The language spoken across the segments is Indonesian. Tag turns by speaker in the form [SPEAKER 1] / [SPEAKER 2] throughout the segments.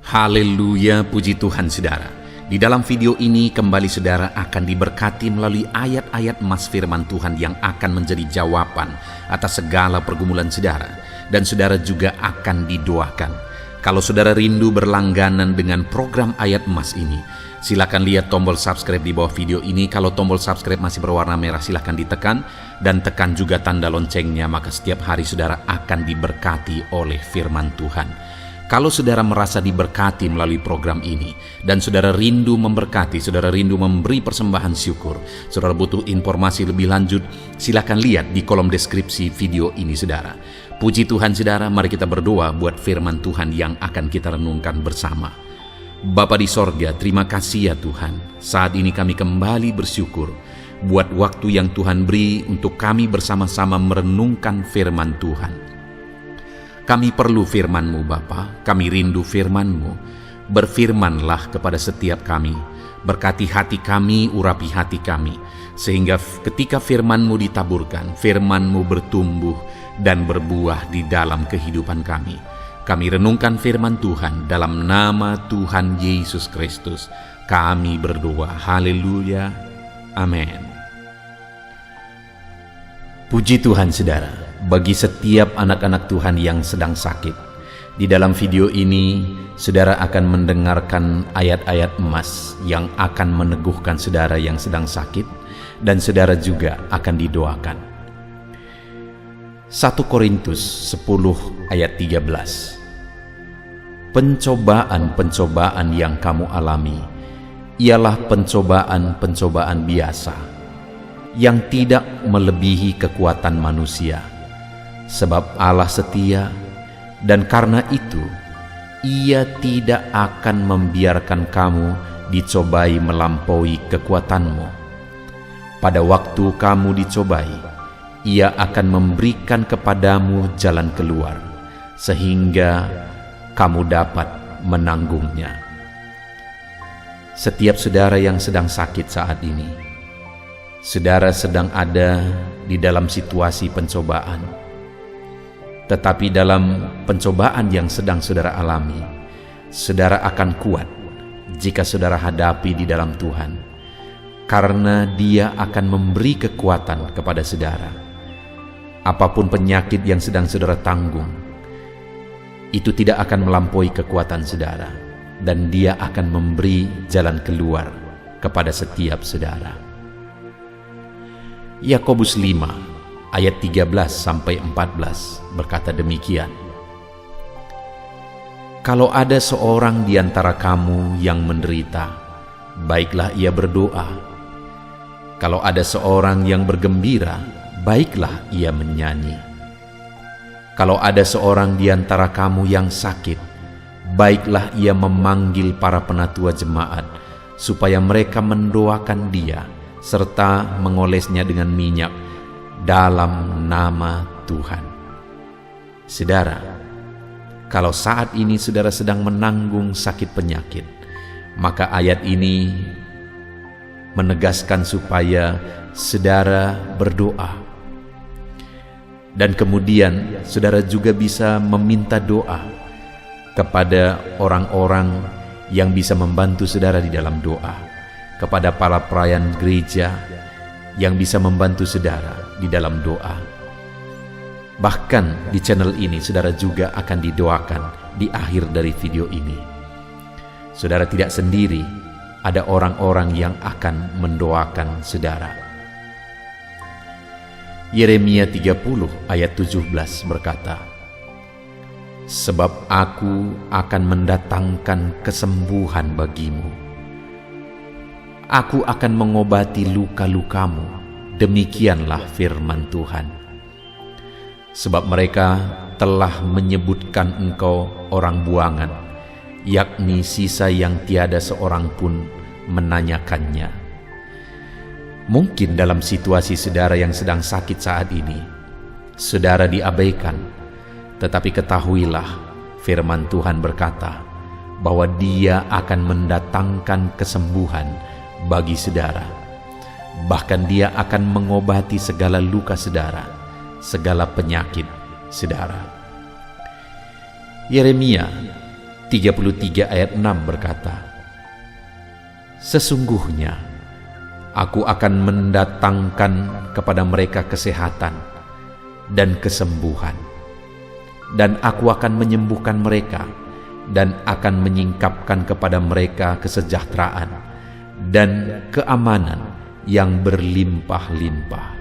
[SPEAKER 1] Haleluya, puji Tuhan saudara. Di dalam video ini kembali saudara akan diberkati melalui ayat-ayat emas firman Tuhan yang akan menjadi jawaban atas segala pergumulan saudara. Dan saudara juga akan didoakan. Kalau saudara rindu berlangganan dengan program ayat emas ini, silakan lihat tombol subscribe di bawah video ini. Kalau tombol subscribe masih berwarna merah, silakan ditekan dan tekan juga tanda loncengnya, maka setiap hari saudara akan diberkati oleh firman Tuhan. Kalau saudara merasa diberkati melalui program ini dan saudara rindu memberkati, saudara rindu memberi persembahan syukur, saudara butuh informasi lebih lanjut, silakan lihat di kolom deskripsi video ini saudara. Puji Tuhan saudara, mari kita berdoa buat firman Tuhan yang akan kita renungkan bersama. Bapa di sorga, terima kasih ya Tuhan. Saat ini kami kembali bersyukur buat waktu yang Tuhan beri untuk kami bersama-sama merenungkan firman Tuhan. Kami perlu firman-Mu Bapa, kami rindu firman-Mu. Berfirmanlah kepada setiap kami, berkati hati kami, urapi hati kami, sehingga ketika firman-Mu ditaburkan, firman-Mu bertumbuh dan berbuah di dalam kehidupan kami. Kami renungkan firman Tuhan dalam nama Tuhan Yesus Kristus. Kami berdoa, haleluya, amin. Puji Tuhan saudara. Bagi setiap anak-anak Tuhan yang sedang sakit, di dalam video ini saudara akan mendengarkan ayat-ayat emas yang akan meneguhkan saudara yang sedang sakit, dan saudara juga akan didoakan. 1 Korintus 10 ayat 13. Pencobaan-pencobaan yang kamu alami ialah pencobaan-pencobaan biasa yang tidak melebihi kekuatan manusia. Sebab Allah setia, dan karena itu Ia tidak akan membiarkan kamu dicobai melampaui kekuatanmu. Pada waktu kamu dicobai, Ia akan memberikan kepadamu jalan keluar, sehingga kamu dapat menanggungnya. Setiap saudara yang sedang sakit saat ini, saudara sedang ada di dalam situasi pencobaan. Tetapi dalam pencobaan yang sedang saudara alami, saudara akan kuat jika saudara hadapi di dalam Tuhan, karena Dia akan memberi kekuatan kepada saudara. Apapun penyakit yang sedang saudara tanggung, itu tidak akan melampaui kekuatan saudara, dan Dia akan memberi jalan keluar kepada setiap saudara. Yakobus 5 ayat 13-14 berkata demikian. Kalau ada seorang di antara kamu yang menderita, baiklah ia berdoa. Kalau ada seorang yang bergembira, baiklah ia menyanyi. Kalau ada seorang di antara kamu yang sakit, baiklah ia memanggil para penatua jemaat, supaya mereka mendoakan dia, serta mengolesnya dengan minyak dalam nama Tuhan. Saudara, kalau saat ini saudara sedang menanggung sakit penyakit, maka ayat ini menegaskan supaya saudara berdoa. Dan kemudian saudara juga bisa meminta doa kepada orang-orang yang bisa membantu saudara di dalam doa, kepada para pelayan gereja yang bisa membantu saudara di dalam doa. Bahkan di channel ini saudara juga akan didoakan di akhir dari video ini. Saudara tidak sendiri, ada orang-orang yang akan mendoakan saudara. Yeremia 30 ayat 17 berkata, sebab aku akan mendatangkan kesembuhan bagimu. Aku akan mengobati luka-lukamu, demikianlah firman Tuhan. Sebab mereka telah menyebutkan engkau orang buangan, yakni sisa yang tiada seorang pun menanyakannya. Mungkin dalam situasi saudara yang sedang sakit saat ini, saudara diabaikan, tetapi ketahuilah firman Tuhan berkata bahwa Dia akan mendatangkan kesembuhan bagi saudara. Bahkan Dia akan mengobati segala luka saudara, segala penyakit saudara. Yeremia 33 ayat 6 berkata, "Sesungguhnya Aku akan mendatangkan kepada mereka kesehatan dan kesembuhan, dan Aku akan menyembuhkan mereka dan akan menyingkapkan kepada mereka kesejahteraan dan keamanan yang berlimpah-limpah."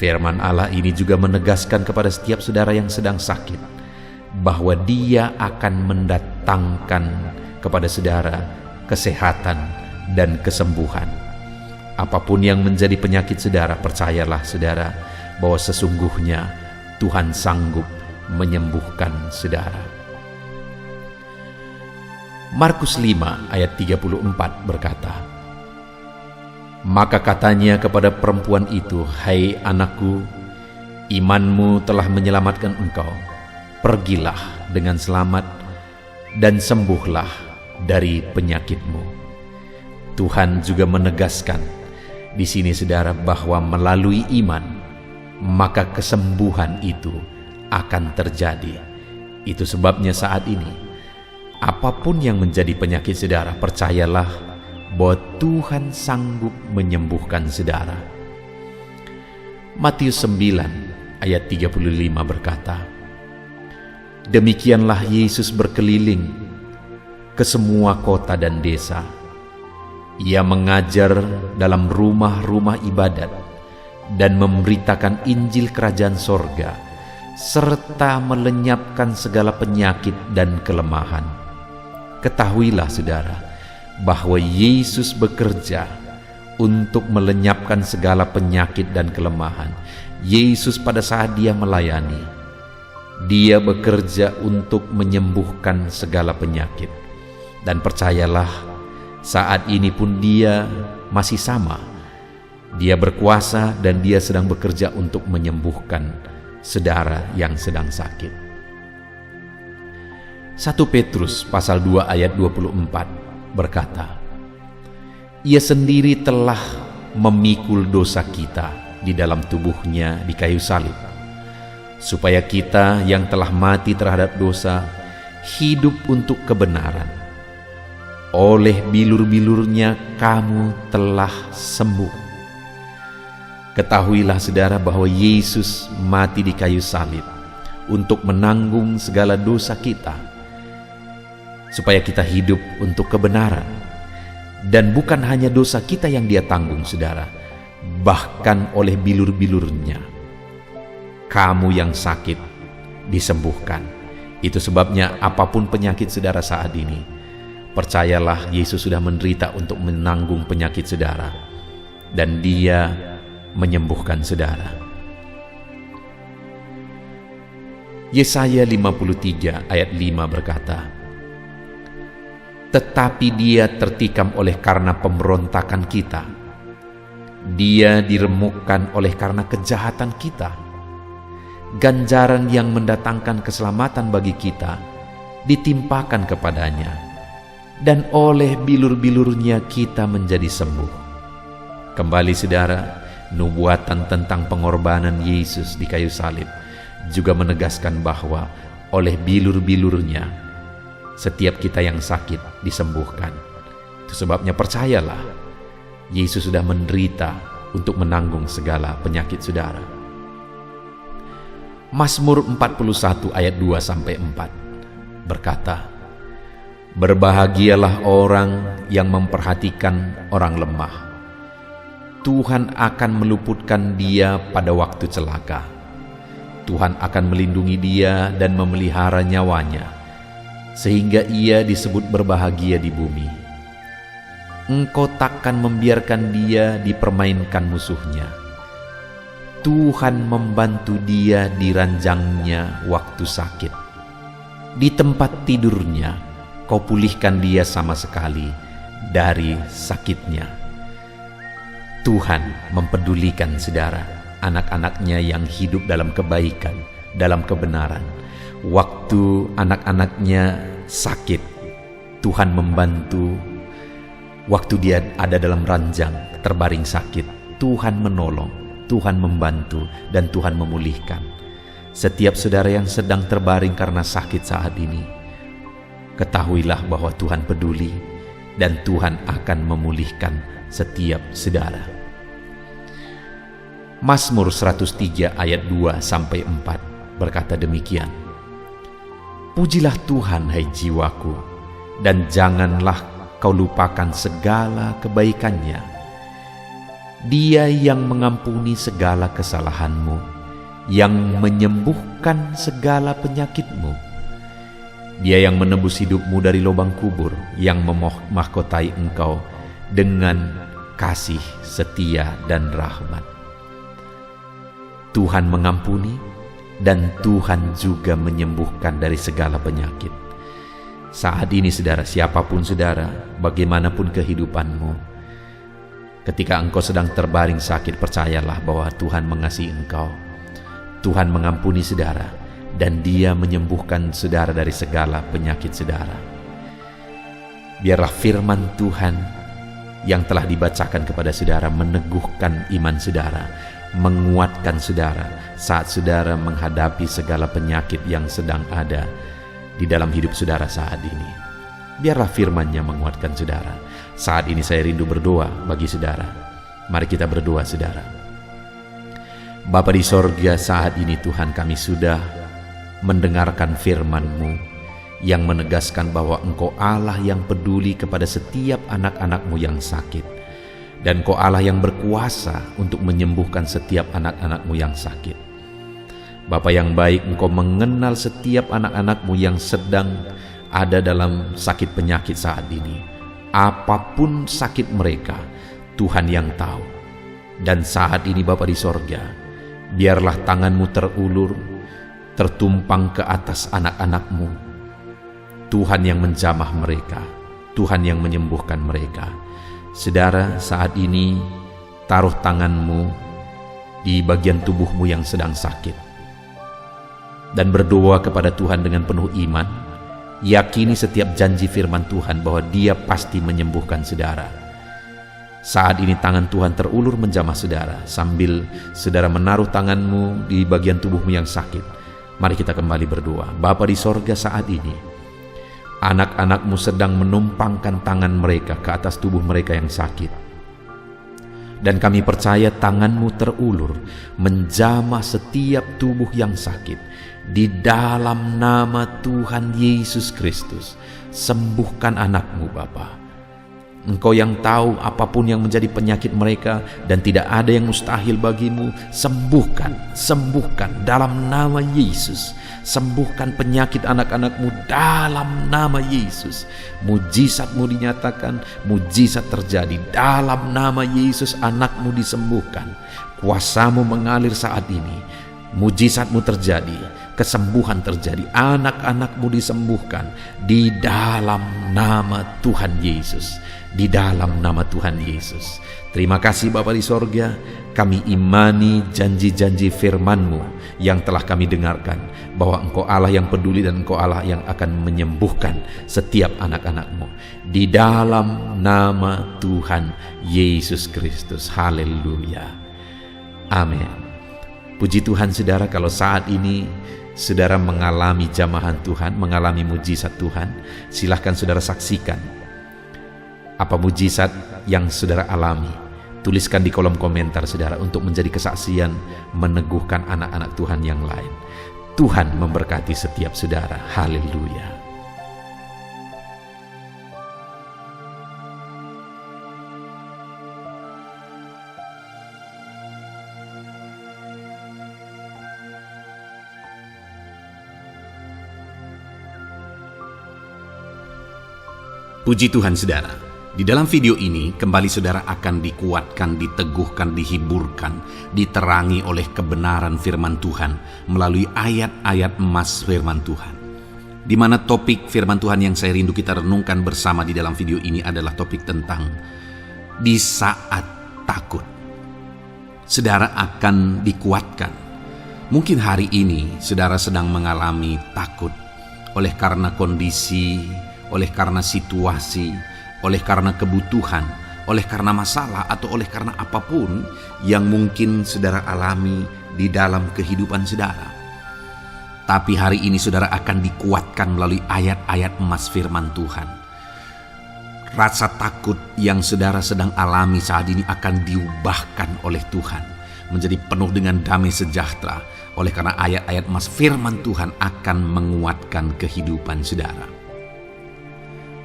[SPEAKER 1] Firman Allah ini juga menegaskan kepada setiap saudara yang sedang sakit bahwa Dia akan mendatangkan kepada saudara kesehatan dan kesembuhan. Apapun yang menjadi penyakit saudara, percayalah saudara bahwa sesungguhnya Tuhan sanggup menyembuhkan saudara. Markus 5 ayat 34 berkata, "Maka katanya kepada perempuan itu, 'Hai anakku, imanmu telah menyelamatkan engkau. Pergilah dengan selamat dan sembuhlah dari penyakitmu.'" Tuhan juga menegaskan di sini saudara bahwa melalui iman maka kesembuhan itu akan terjadi. Itu sebabnya saat ini apapun yang menjadi penyakit saudara, percayalah bahwa Tuhan sanggup menyembuhkan saudara. Matius 9 ayat 35 berkata, "Demikianlah Yesus berkeliling ke semua kota dan desa. Ia mengajar dalam rumah-rumah ibadat dan memberitakan Injil Kerajaan Sorga, serta melenyapkan segala penyakit dan kelemahan." Ketahuilah saudara, bahwa Yesus bekerja untuk melenyapkan segala penyakit dan kelemahan. Yesus pada saat Dia melayani, Dia bekerja untuk menyembuhkan segala penyakit. Dan percayalah, saat ini pun Dia masih sama. Dia berkuasa dan Dia sedang bekerja untuk menyembuhkan saudara yang sedang sakit. 1 Petrus pasal 2 ayat 24 berkata, "Ia sendiri telah memikul dosa kita di dalam tubuhnya di kayu salib, supaya kita yang telah mati terhadap dosa hidup untuk kebenaran. Oleh bilur-bilurnya kamu telah sembuh." Ketahuilah saudara bahwa Yesus mati di kayu salib untuk menanggung segala dosa kita, supaya kita hidup untuk kebenaran. Dan bukan hanya dosa kita yang Dia tanggung saudara, bahkan oleh bilur-bilurnya kamu yang sakit disembuhkan. Itu sebabnya apapun penyakit saudara saat ini, percayalah Yesus sudah menderita untuk menanggung penyakit saudara, dan Dia menyembuhkan saudara. Yesaya 53 ayat 5 berkata, "Tetapi Dia tertikam oleh karena pemberontakan kita, Dia diremukkan oleh karena kejahatan kita. Ganjaran yang mendatangkan keselamatan bagi kita ditimpakan kepadanya, dan oleh bilur-bilurnya kita menjadi sembuh." Kembali saudara, nubuatan tentang pengorbanan Yesus di kayu salib juga menegaskan bahwa oleh bilur-bilurnya setiap kita yang sakit disembuhkan. Itu sebabnya percayalah, Yesus sudah menderita untuk menanggung segala penyakit saudara. Mazmur 41 ayat 2-4 berkata, "Berbahagialah orang yang memperhatikan orang lemah. Tuhan akan meluputkan dia pada waktu celaka. Tuhan akan melindungi dia dan memelihara nyawanya, sehingga ia disebut berbahagia di bumi. Engkau takkan membiarkan dia dipermainkan musuhnya. Tuhan membantu dia di ranjangnya waktu sakit. Di tempat tidurnya kau pulihkan dia sama sekali dari sakitnya." Tuhan mempedulikan saudara, anak-anaknya yang hidup dalam kebaikan, dalam kebenaran. Waktu anak-anaknya sakit, Tuhan membantu. Waktu dia ada dalam ranjang terbaring sakit, Tuhan menolong, Tuhan membantu, dan Tuhan memulihkan. Setiap saudara yang sedang terbaring karena sakit saat ini, Ketahuilah bahwa Tuhan peduli dan Tuhan akan memulihkan setiap saudara. Mazmur 103 ayat 2-4 berkata demikian. Pujilah Tuhan hai jiwaku, dan janganlah kau lupakan segala kebaikannya. Dia yang mengampuni segala kesalahanmu, yang menyembuhkan segala penyakitmu. Dia yang menebus hidupmu dari lubang kubur, yang memahkotai engkau dengan kasih setia dan rahmat. Tuhan mengampuni dan Tuhan juga menyembuhkan dari segala penyakit. Saat ini saudara, siapapun saudara, bagaimanapun kehidupanmu, ketika engkau sedang terbaring sakit, percayalah bahwa Tuhan mengasihi engkau. Tuhan mengampuni saudara, dan Dia menyembuhkan saudara dari segala penyakit saudara. Biarlah firman Tuhan yang telah dibacakan kepada saudara meneguhkan iman saudara, menguatkan saudara saat saudara menghadapi segala penyakit yang sedang ada di dalam hidup saudara saat ini. Biarlah firman-Nya menguatkan saudara. Saat ini saya rindu berdoa bagi saudara. Mari kita berdoa saudara. Bapa di sorga, saat ini Tuhan, kami sudah mendengarkan firman-Mu yang menegaskan bahwa Engkau Allah yang peduli kepada setiap anak-anak-Mu yang sakit, dan Engkau Allah yang berkuasa untuk menyembuhkan setiap anak-anak-Mu yang sakit. Bapa yang baik, Engkau mengenal setiap anak-anak-Mu yang sedang ada dalam sakit penyakit saat ini. Apapun sakit mereka, Tuhan yang tahu. Dan saat ini Bapa di sorga, biarlah tangan-Mu terulur, tertumpang ke atas anak-anak-Mu. Tuhan yang menjamah mereka, Tuhan yang menyembuhkan mereka. Saudara, saat ini taruh tangan-Mu di bagian tubuhmu yang sedang sakit, dan berdoa kepada Tuhan dengan penuh iman. Yakini setiap janji firman Tuhan bahwa Dia pasti menyembuhkan saudara. Saat ini tangan Tuhan terulur menjamah saudara, sambil saudara menaruh tanganmu di bagian tubuhmu yang sakit. Mari kita kembali berdoa. Bapa di sorga, saat ini anak-anak-Mu sedang menumpangkan tangan mereka ke atas tubuh mereka yang sakit. Dan kami percaya tangan-Mu terulur menjamah setiap tubuh yang sakit. Di dalam nama Tuhan Yesus Kristus, sembuhkan anak-Mu Bapa. Engkau yang tahu apapun yang menjadi penyakit mereka, dan tidak ada yang mustahil bagimu. Sembuhkan, sembuhkan dalam nama Yesus. Sembuhkan penyakit anak-anak-Mu dalam nama Yesus. Mujizat-Mu dinyatakan, mujizat terjadi dalam nama Yesus. Anak-Mu disembuhkan, kuasa-Mu mengalir saat ini. Mujizat-Mu terjadi, kesembuhan terjadi, anak-anak-Mu disembuhkan di dalam nama Tuhan Yesus. Di dalam nama Tuhan Yesus. Terima kasih Bapa di sorga, kami imani janji-janji firman-Mu yang telah kami dengarkan, bahwa Engkau Allah yang peduli dan Engkau Allah yang akan menyembuhkan setiap anak-anak-Mu. Di dalam nama Tuhan Yesus Kristus. Haleluya. Amin. Puji Tuhan saudara, kalau saat ini saudara mengalami jamahan Tuhan, mengalami mujizat Tuhan, silahkan saudara saksikan apa mujizat yang saudara alami. Tuliskan di kolom komentar saudara untuk menjadi kesaksian meneguhkan anak-anak Tuhan yang lain. Tuhan memberkati setiap saudara. Haleluya. Puji Tuhan saudara, di dalam video ini kembali saudara akan dikuatkan, diteguhkan, dihiburkan, diterangi oleh kebenaran firman Tuhan melalui ayat-ayat emas firman Tuhan. Di mana topik firman Tuhan yang saya rindu kita renungkan bersama di dalam video ini adalah topik tentang di saat takut. Saudara akan dikuatkan. Mungkin hari ini saudara sedang mengalami takut oleh karena kondisi, oleh karena situasi, oleh karena kebutuhan, oleh karena masalah, atau oleh karena apapun yang mungkin saudara alami di dalam kehidupan saudara. Tapi hari ini saudara akan dikuatkan melalui ayat-ayat emas firman Tuhan. Rasa takut yang saudara sedang alami saat ini akan diubahkan oleh Tuhan menjadi penuh dengan damai sejahtera, oleh karena ayat-ayat emas firman Tuhan akan menguatkan kehidupan saudara.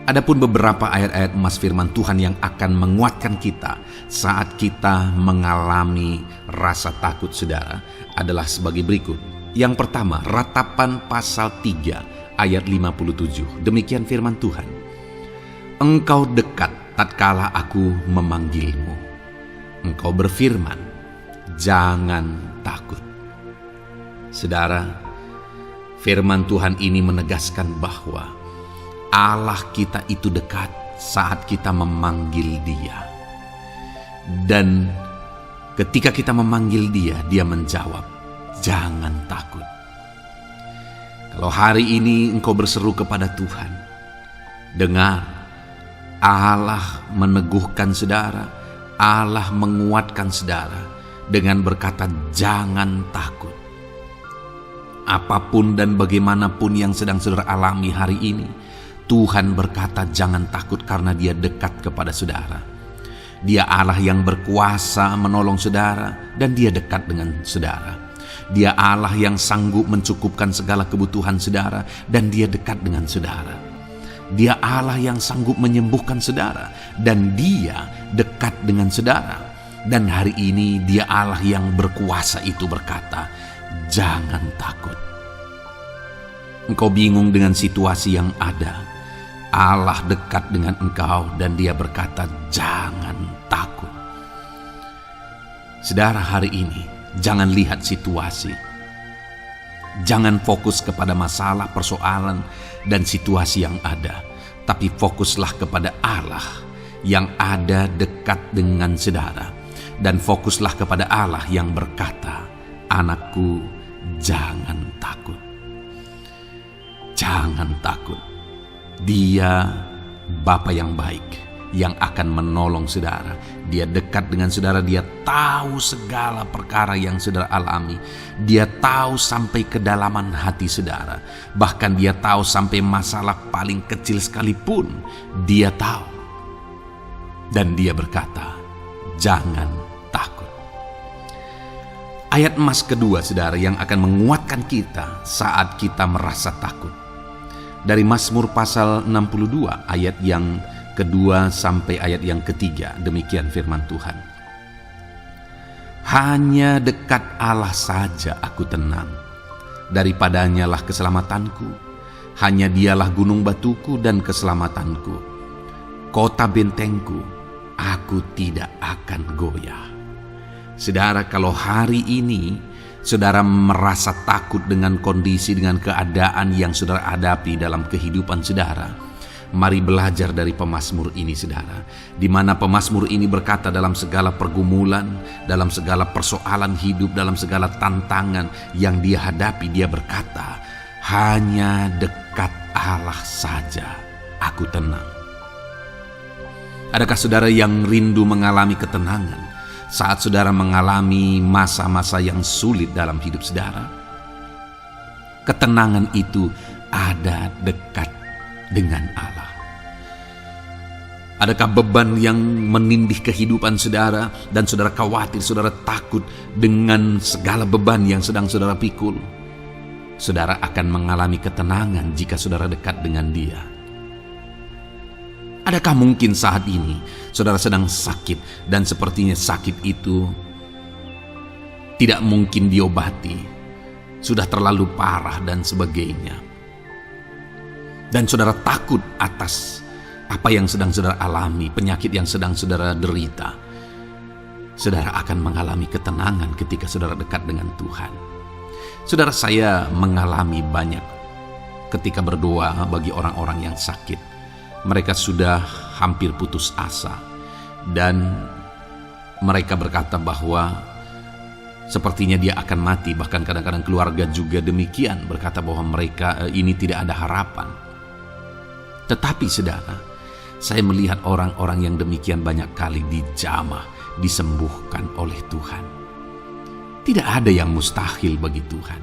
[SPEAKER 1] Adapun beberapa ayat-ayat emas firman Tuhan yang akan menguatkan kita saat kita mengalami rasa takut saudara adalah sebagai berikut. Yang pertama, Ratapan pasal 3 ayat 57. Demikian firman Tuhan. Engkau dekat tatkala aku memanggilmu. Engkau berfirman, jangan takut. Saudara, firman Tuhan ini menegaskan bahwa Allah kita itu dekat saat kita memanggil Dia. Dan ketika kita memanggil Dia, Dia menjawab, jangan takut. Kalau hari ini engkau berseru kepada Tuhan, dengar, Allah meneguhkan saudara, Allah menguatkan saudara dengan berkata, jangan takut. Apapun dan bagaimanapun yang sedang saudara alami hari ini, Tuhan berkata jangan takut karena Dia dekat kepada saudara. Dia Allah yang berkuasa menolong saudara dan Dia dekat dengan saudara. Dia Allah yang sanggup mencukupkan segala kebutuhan saudara dan Dia dekat dengan saudara. Dia Allah yang sanggup menyembuhkan saudara dan Dia dekat dengan saudara. Dan hari ini Dia Allah yang berkuasa itu berkata, jangan takut. Engkau bingung dengan situasi yang ada. Allah dekat dengan engkau dan Dia berkata, jangan takut. Saudara, hari ini jangan lihat situasi. Jangan fokus kepada masalah, persoalan, dan situasi yang ada. Tapi fokuslah kepada Allah yang ada dekat dengan saudara. Dan fokuslah kepada Allah yang berkata, anakku, jangan takut. Jangan takut. Dia Bapa yang baik yang akan menolong saudara. Dia dekat dengan saudara. Dia tahu segala perkara yang saudara alami. Dia tahu sampai kedalaman hati saudara. Bahkan Dia tahu sampai masalah paling kecil sekalipun Dia tahu. Dan Dia berkata, jangan takut. Ayat emas kedua saudara yang akan menguatkan kita saat kita merasa takut. Dari Mazmur pasal 62 ayat yang kedua sampai ayat yang ketiga. Demikian firman Tuhan. Hanya dekat Allah saja aku tenang. Daripadanya lah keselamatanku. Hanya Dialah gunung batuku dan keselamatanku. Kota bentengku, aku tidak akan goyah. Saudara, kalau hari ini saudara merasa takut dengan kondisi, dengan keadaan yang saudara hadapi dalam kehidupan saudara, mari belajar dari pemazmur ini saudara. Di mana pemazmur ini berkata dalam segala pergumulan, dalam segala persoalan hidup, dalam segala tantangan yang dia hadapi, dia berkata, hanya dekat Allah saja aku tenang. Adakah saudara yang rindu mengalami ketenangan saat saudara mengalami masa-masa yang sulit dalam hidup saudara? Ketenangan itu ada dekat dengan Allah. Adakah beban yang menindih kehidupan saudara dan saudara khawatir, saudara takut dengan segala beban yang sedang saudara pikul? Saudara akan mengalami ketenangan jika saudara dekat dengan Dia. Adakah mungkin saat ini saudara sedang sakit dan sepertinya sakit itu tidak mungkin diobati, sudah terlalu parah dan sebagainya, dan saudara takut atas apa yang sedang saudara alami, penyakit yang sedang saudara derita? Saudara akan mengalami ketenangan ketika saudara dekat dengan Tuhan. Saudara, saya mengalami banyak ketika berdoa bagi orang-orang yang sakit. Mereka sudah hampir putus asa dan mereka berkata bahwa sepertinya dia akan mati. Bahkan kadang-kadang keluarga juga demikian, berkata bahwa mereka ini tidak ada harapan. Tetapi saudara, saya melihat orang-orang yang demikian banyak kali dijamah, disembuhkan oleh Tuhan. Tidak ada yang mustahil bagi Tuhan.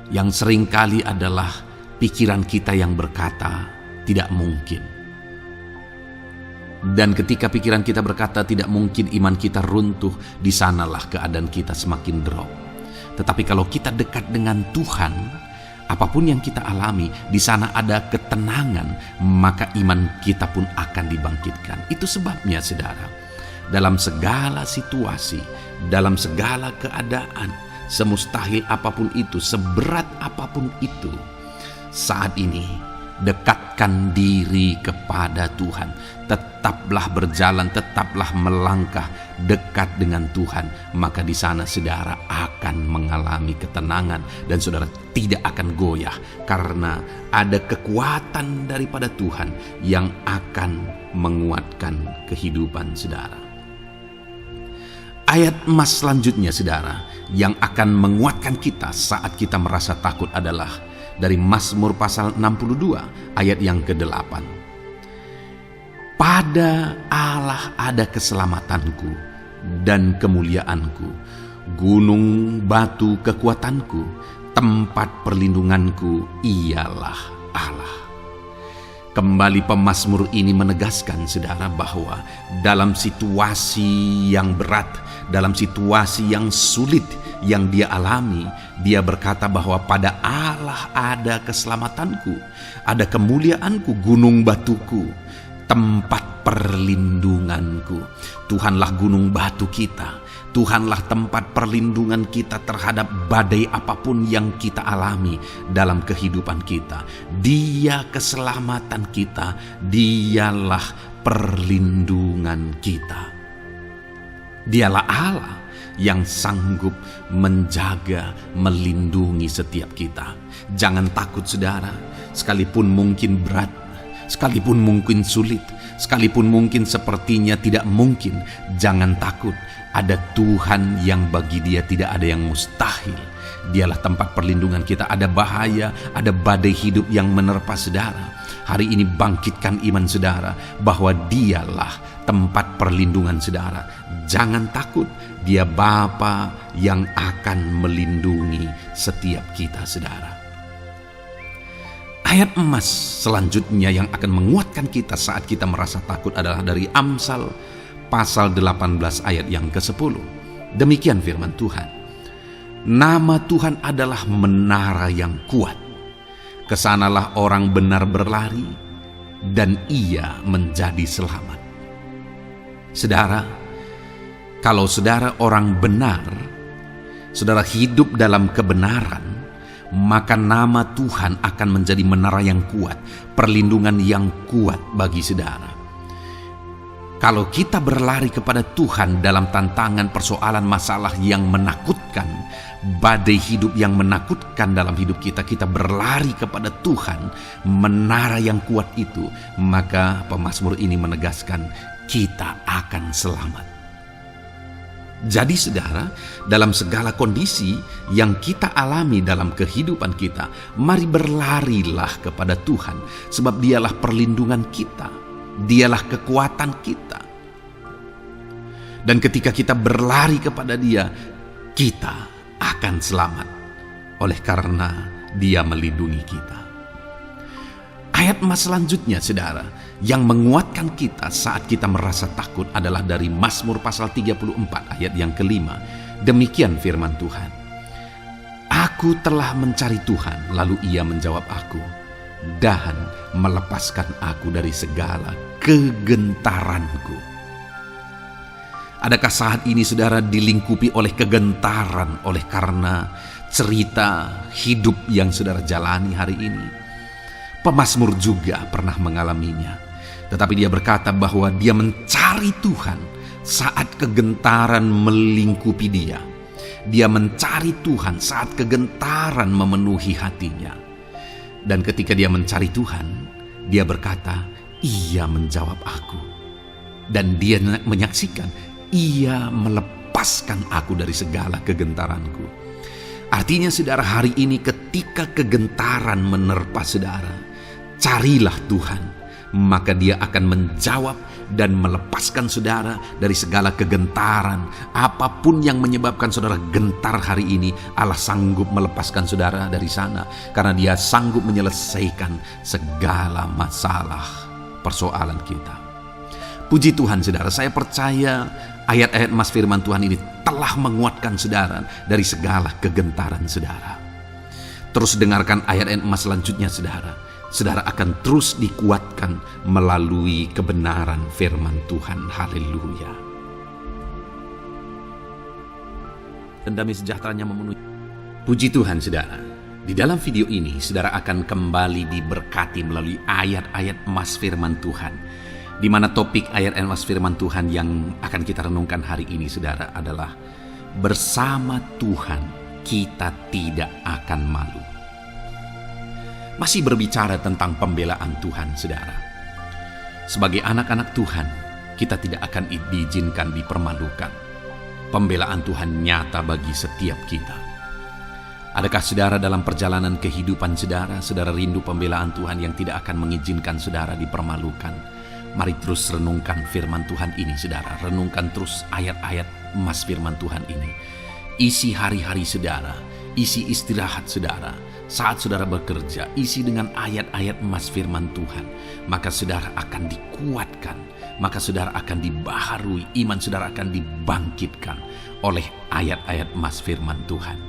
[SPEAKER 1] Yang seringkali adalah pikiran kita yang berkata tidak mungkin. Dan ketika pikiran kita berkata tidak mungkin, iman kita runtuh, di sanalah keadaan kita semakin drop. Tetapi kalau kita dekat dengan Tuhan, apapun yang kita alami, di sana ada ketenangan, maka iman kita pun akan dibangkitkan. Itu sebabnya saudara, dalam segala situasi, dalam segala keadaan, semustahil apapun itu, seberat apapun itu, saat ini dekatkan diri kepada Tuhan. Tetaplah berjalan, tetaplah melangkah dekat dengan Tuhan. Maka di sana saudara akan mengalami ketenangan dan saudara tidak akan goyah, karena ada kekuatan daripada Tuhan yang akan menguatkan kehidupan saudara. Ayat emas selanjutnya saudara yang akan menguatkan kita saat kita merasa takut adalah dari Mazmur pasal 62 ayat yang ke-8. Pada Allah ada keselamatanku dan kemuliaanku, gunung batu kekuatanku, tempat perlindunganku ialah Allah. Kembali pemazmur ini menegaskan saudara bahwa dalam situasi yang berat, dalam situasi yang sulit yang dia alami, dia berkata bahwa pada Allah ada keselamatanku, ada kemuliaanku, gunung batuku, tempat perlindunganku. Tuhanlah gunung batu kita. Tuhanlah tempat perlindungan kita terhadap badai apapun yang kita alami dalam kehidupan kita. Dia keselamatan kita, dialah perlindungan kita. Dialah Allah yang sanggup menjaga, melindungi setiap kita. Jangan takut saudara, sekalipun mungkin berat, sekalipun mungkin sulit, sekalipun mungkin sepertinya tidak mungkin, jangan takut. Ada Tuhan yang bagi dia tidak ada yang mustahil. Dialah tempat perlindungan kita. Ada bahaya, ada badai hidup yang menerpa saudara. Hari ini bangkitkan iman saudara bahwa dialah tempat perlindungan saudara. Jangan takut, dia Bapa yang akan melindungi setiap kita saudara. Ayat emas selanjutnya yang akan menguatkan kita saat kita merasa takut adalah dari Amsal pasal 18 ayat yang ke-10. Demikian firman Tuhan. Nama Tuhan adalah menara yang kuat. Kesanalah orang benar berlari dan ia menjadi selamat. Saudara, kalau saudara orang benar, saudara hidup dalam kebenaran, maka nama Tuhan akan menjadi menara yang kuat, perlindungan yang kuat bagi saudara. Kalau kita berlari kepada Tuhan dalam tantangan, persoalan, masalah yang menakutkan, badai hidup yang menakutkan dalam hidup kita, kita berlari kepada Tuhan, menara yang kuat itu, maka pemazmur ini menegaskan kita akan selamat. Jadi saudara, dalam segala kondisi yang kita alami dalam kehidupan kita, mari berlarilah kepada Tuhan, sebab dialah perlindungan kita, dialah kekuatan kita. Dan ketika kita berlari kepada dia, kita akan selamat, oleh karena dia melindungi kita. Ayat emas selanjutnya saudara, yang menguatkan kita saat kita merasa takut adalah dari Mazmur pasal 34 ayat yang ke-5. Demikian firman Tuhan. Aku telah mencari Tuhan, lalu ia menjawab aku, dan melepaskan aku dari segala kegentaranku. Adakah saat ini saudara dilingkupi oleh kegentaran oleh karena cerita hidup yang saudara jalani hari ini? Pemazmur juga pernah mengalaminya. Tetapi dia berkata bahwa dia mencari Tuhan saat kegentaran melingkupi dia. Dia mencari Tuhan saat kegentaran memenuhi hatinya. Dan ketika dia mencari Tuhan, dia berkata, ia menjawab aku. Dan dia menyaksikan, ia melepaskan aku dari segala kegentaranku. Artinya saudara, hari ini ketika kegentaran menerpa saudara, carilah Tuhan. maka Dia akan menjawab dan melepaskan saudara dari segala kegentaran. Apapun yang menyebabkan saudara gentar hari ini, Allah sanggup melepaskan saudara dari sana, karena Dia sanggup menyelesaikan segala masalah persoalan kita. Puji Tuhan saudara, saya percaya ayat-ayat emas firman Tuhan ini telah menguatkan saudara dari segala kegentaran saudara. Terus dengarkan ayat-ayat emas selanjutnya saudara. Saudara akan terus dikuatkan melalui kebenaran firman Tuhan. Haleluya. Dan damai sejahteranya memenuhi. Puji Tuhan saudara. Di dalam video ini saudara akan kembali diberkati melalui ayat-ayat emas firman Tuhan. Di mana topik ayat emas firman Tuhan yang akan kita renungkan hari ini saudara adalah bersama Tuhan kita tidak akan malu. Masih berbicara tentang pembelaan Tuhan saudara. Sebagai anak-anak Tuhan, kita tidak akan diizinkan dipermalukan. Pembelaan Tuhan nyata bagi setiap kita. Adakah saudara dalam perjalanan kehidupan saudara, saudara rindu pembelaan Tuhan yang tidak akan mengizinkan saudara dipermalukan? Mari terus renungkan firman Tuhan ini saudara. Renungkan terus ayat-ayat emas firman Tuhan ini. Isi hari-hari saudara, isi istirahat saudara, saat saudara bekerja, isi dengan ayat-ayat emas firman Tuhan. Maka saudara akan dikuatkan, maka saudara akan dibaharui, iman saudara akan dibangkitkan oleh ayat-ayat emas firman Tuhan.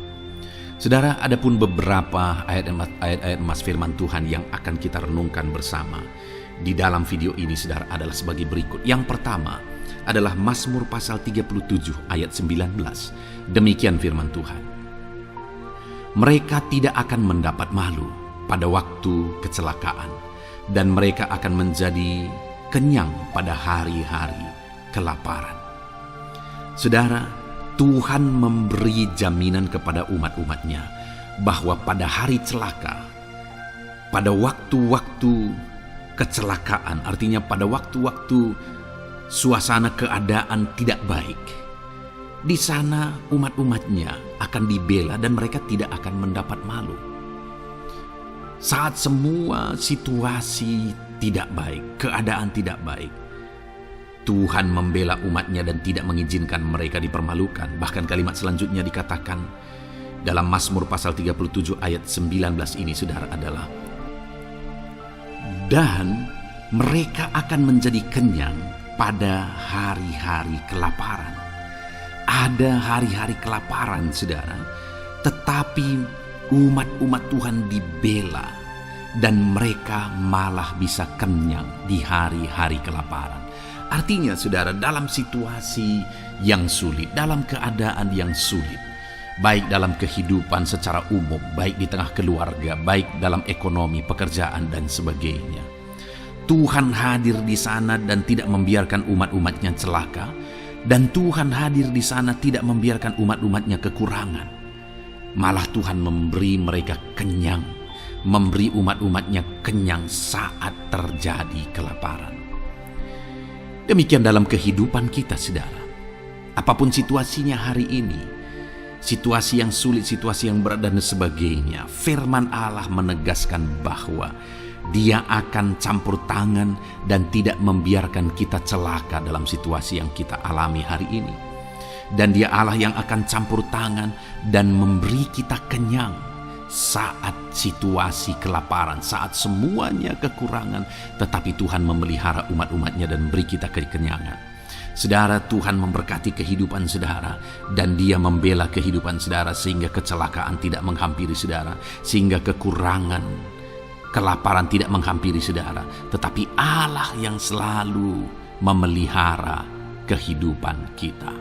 [SPEAKER 1] Saudara, ada pun beberapa ayat-ayat emas firman Tuhan yang akan kita renungkan bersama di dalam video ini saudara adalah sebagai berikut. Yang pertama adalah Mazmur pasal 37 ayat 19. Demikian firman Tuhan. Mereka tidak akan mendapat malu pada waktu kecelakaan, dan mereka akan menjadi kenyang pada hari-hari kelaparan. Saudara, Tuhan memberi jaminan kepada umat-umatnya bahwa pada hari celaka, pada waktu-waktu kecelakaan, artinya pada waktu-waktu suasana keadaan tidak baik, di sana umat-umatnya akan dibela dan mereka tidak akan mendapat malu. Saat semua situasi tidak baik, keadaan tidak baik, Tuhan membela umatnya dan tidak mengizinkan mereka dipermalukan. Bahkan kalimat selanjutnya dikatakan dalam Mazmur pasal 37 ayat 19 ini saudara adalah, dan mereka akan menjadi kenyang pada hari-hari kelaparan. Ada hari-hari kelaparan saudara, tetapi umat-umat Tuhan dibela dan mereka malah bisa kenyang di hari-hari kelaparan. Artinya saudara, dalam situasi yang sulit, dalam keadaan yang sulit, baik dalam kehidupan secara umum, baik di tengah keluarga, baik dalam ekonomi, pekerjaan dan sebagainya, Tuhan hadir di sana dan tidak membiarkan umat-umatnya celaka. Dan Tuhan hadir di sana tidak membiarkan umat-umatnya kekurangan. Malah Tuhan memberi mereka kenyang, memberi umat-umatnya kenyang saat terjadi kelaparan. Demikian dalam kehidupan kita saudara. Apapun situasinya hari ini, situasi yang sulit, situasi yang berat dan sebagainya, firman Allah menegaskan bahwa Dia akan campur tangan dan tidak membiarkan kita celaka dalam situasi yang kita alami hari ini. Dan Dia Allah yang akan campur tangan dan memberi kita kenyang saat situasi kelaparan, saat semuanya kekurangan, tetapi Tuhan memelihara umat-umatnya dan beri kita kekenyangan. Saudara, Tuhan memberkati kehidupan saudara dan Dia membela kehidupan saudara sehingga kecelakaan tidak menghampiri saudara, sehingga kekurangan, kelaparan tidak menghampiri saudara, tetapi Allah yang selalu memelihara kehidupan kita.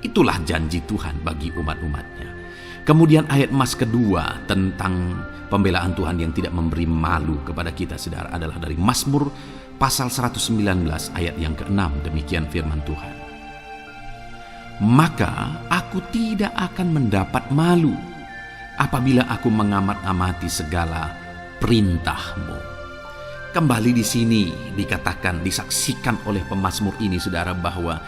[SPEAKER 1] Itulah janji Tuhan bagi umat-umatnya. Kemudian ayat emas kedua tentang pembelaan Tuhan yang tidak memberi malu kepada kita saudara adalah dari Mazmur pasal 119 ayat yang ke-6. Demikian firman Tuhan. Maka aku tidak akan mendapat malu apabila aku mengamat-amati segala perintah-Mu. Kembali di sini dikatakan, disaksikan oleh pemazmur ini saudara bahwa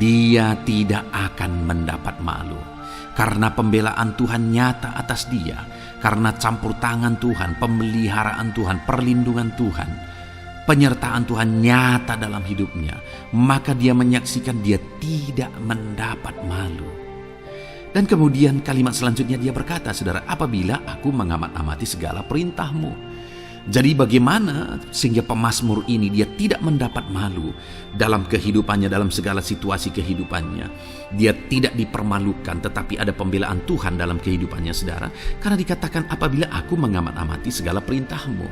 [SPEAKER 1] dia tidak akan mendapat malu karena pembelaan Tuhan nyata atas dia, karena campur tangan Tuhan, pemeliharaan Tuhan, perlindungan Tuhan. penyertaan Tuhan nyata dalam hidupnya, maka dia menyaksikan dia tidak mendapat malu. Dan kemudian kalimat selanjutnya dia berkata, saudara, apabila aku mengamat-amati segala perintah-Mu. Jadi bagaimana sehingga pemazmur ini dia tidak mendapat malu dalam kehidupannya, dalam segala situasi kehidupannya. Dia tidak dipermalukan, tetapi ada pembelaan Tuhan dalam kehidupannya, saudara. Karena dikatakan apabila aku mengamat-amati segala perintah-Mu.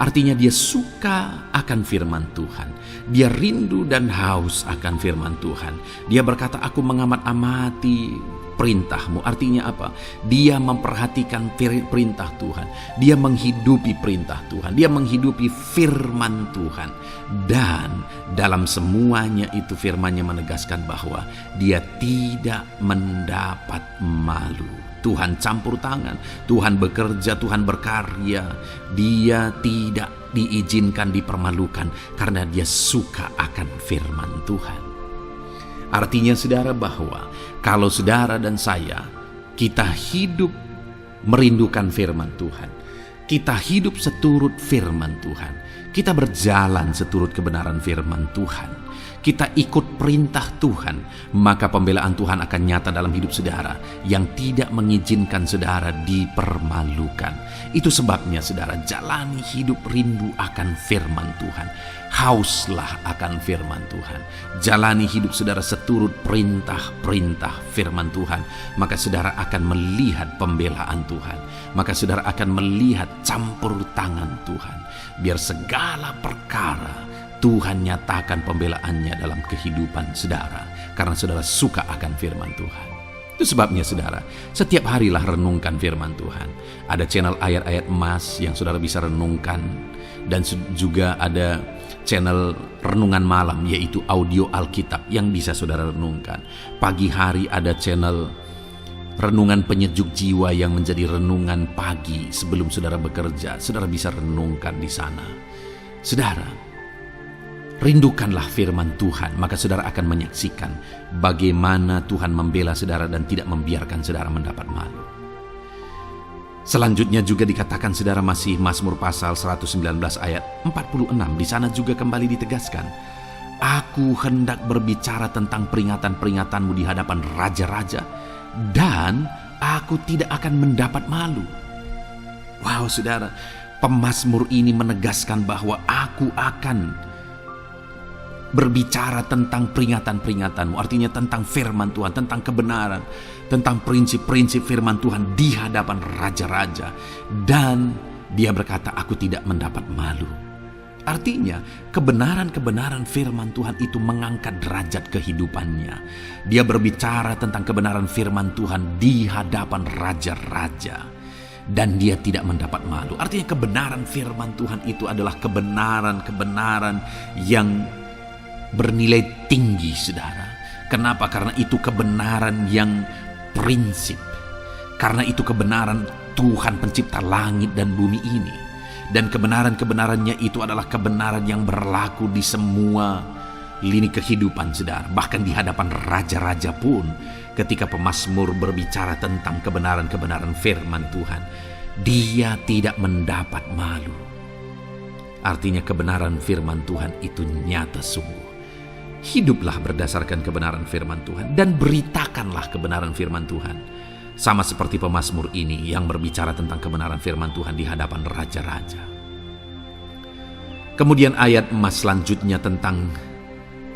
[SPEAKER 1] Artinya dia suka akan firman Tuhan. Dia rindu dan haus akan firman Tuhan. Dia berkata, aku mengamat-amati perintah-Mu. Artinya apa? Dia memperhatikan perintah Tuhan. Dia menghidupi perintah Tuhan. Dia menghidupi firman Tuhan. Dan dalam semuanya itu firman-Nya menegaskan bahwa dia tidak mendapat malu. Tuhan campur tangan, Tuhan bekerja, Tuhan berkarya. Dia tidak diizinkan dipermalukan karena dia suka akan firman Tuhan. Artinya saudara bahwa kalau saudara dan saya, kita hidup merindukan firman Tuhan, kita hidup seturut firman Tuhan, kita berjalan seturut kebenaran firman Tuhan, kita ikut perintah Tuhan, maka pembelaan Tuhan akan nyata dalam hidup saudara yang tidak mengizinkan saudara dipermalukan. Itu sebabnya saudara, jalani hidup rindu akan firman Tuhan. Hauslah akan firman Tuhan. Jalani hidup saudara seturut perintah-perintah firman Tuhan. Maka saudara akan melihat pembelaan Tuhan. Maka saudara akan melihat campur tangan Tuhan. Biar segala perkara Tuhan nyatakan pembelaannya dalam kehidupan saudara. Karena saudara suka akan firman Tuhan. Itu sebabnya saudara, setiap harilah renungkan firman Tuhan. Ada channel ayat-ayat emas yang saudara bisa renungkan. Dan juga ada channel renungan malam, yaitu audio Alkitab yang bisa saudara renungkan. Pagi hari ada channel renungan penyejuk jiwa yang menjadi renungan pagi sebelum saudara bekerja. Saudara bisa renungkan di sana. Saudara, rindukanlah firman Tuhan, maka saudara akan menyaksikan bagaimana Tuhan membela saudara dan tidak membiarkan saudara mendapat malu. Selanjutnya juga dikatakan saudara, masih Mazmur pasal 119 ayat 46. Di sana juga kembali ditegaskan, aku hendak berbicara tentang peringatan-peringatanmu di hadapan raja-raja, dan aku tidak akan mendapat malu. Wow saudara, pemazmur ini menegaskan bahwa aku akan berbicara tentang peringatan-peringatanmu. Artinya tentang firman Tuhan, tentang kebenaran, tentang prinsip-prinsip firman Tuhan di hadapan raja-raja. Dan dia berkata, aku tidak mendapat malu. Artinya kebenaran-kebenaran firman Tuhan itu mengangkat derajat kehidupannya. Dia berbicara tentang kebenaran firman Tuhan di hadapan raja-raja. Dan dia tidak mendapat malu. Artinya kebenaran firman Tuhan itu adalah kebenaran-kebenaran yang bernilai tinggi saudara. Kenapa? Karena itu kebenaran yang prinsip. Karena itu kebenaran Tuhan pencipta langit dan bumi ini. Dan kebenaran-kebenarannya itu adalah kebenaran yang berlaku di semua lini kehidupan saudara. Bahkan di hadapan raja-raja pun, ketika pemazmur berbicara tentang kebenaran-kebenaran firman Tuhan, dia tidak mendapat malu. Artinya kebenaran firman Tuhan itu nyata sungguh. Hiduplah berdasarkan kebenaran firman Tuhan dan beritakanlah kebenaran firman Tuhan. Sama seperti pemazmur ini yang berbicara tentang kebenaran firman Tuhan di hadapan raja-raja. Kemudian ayat emas selanjutnya tentang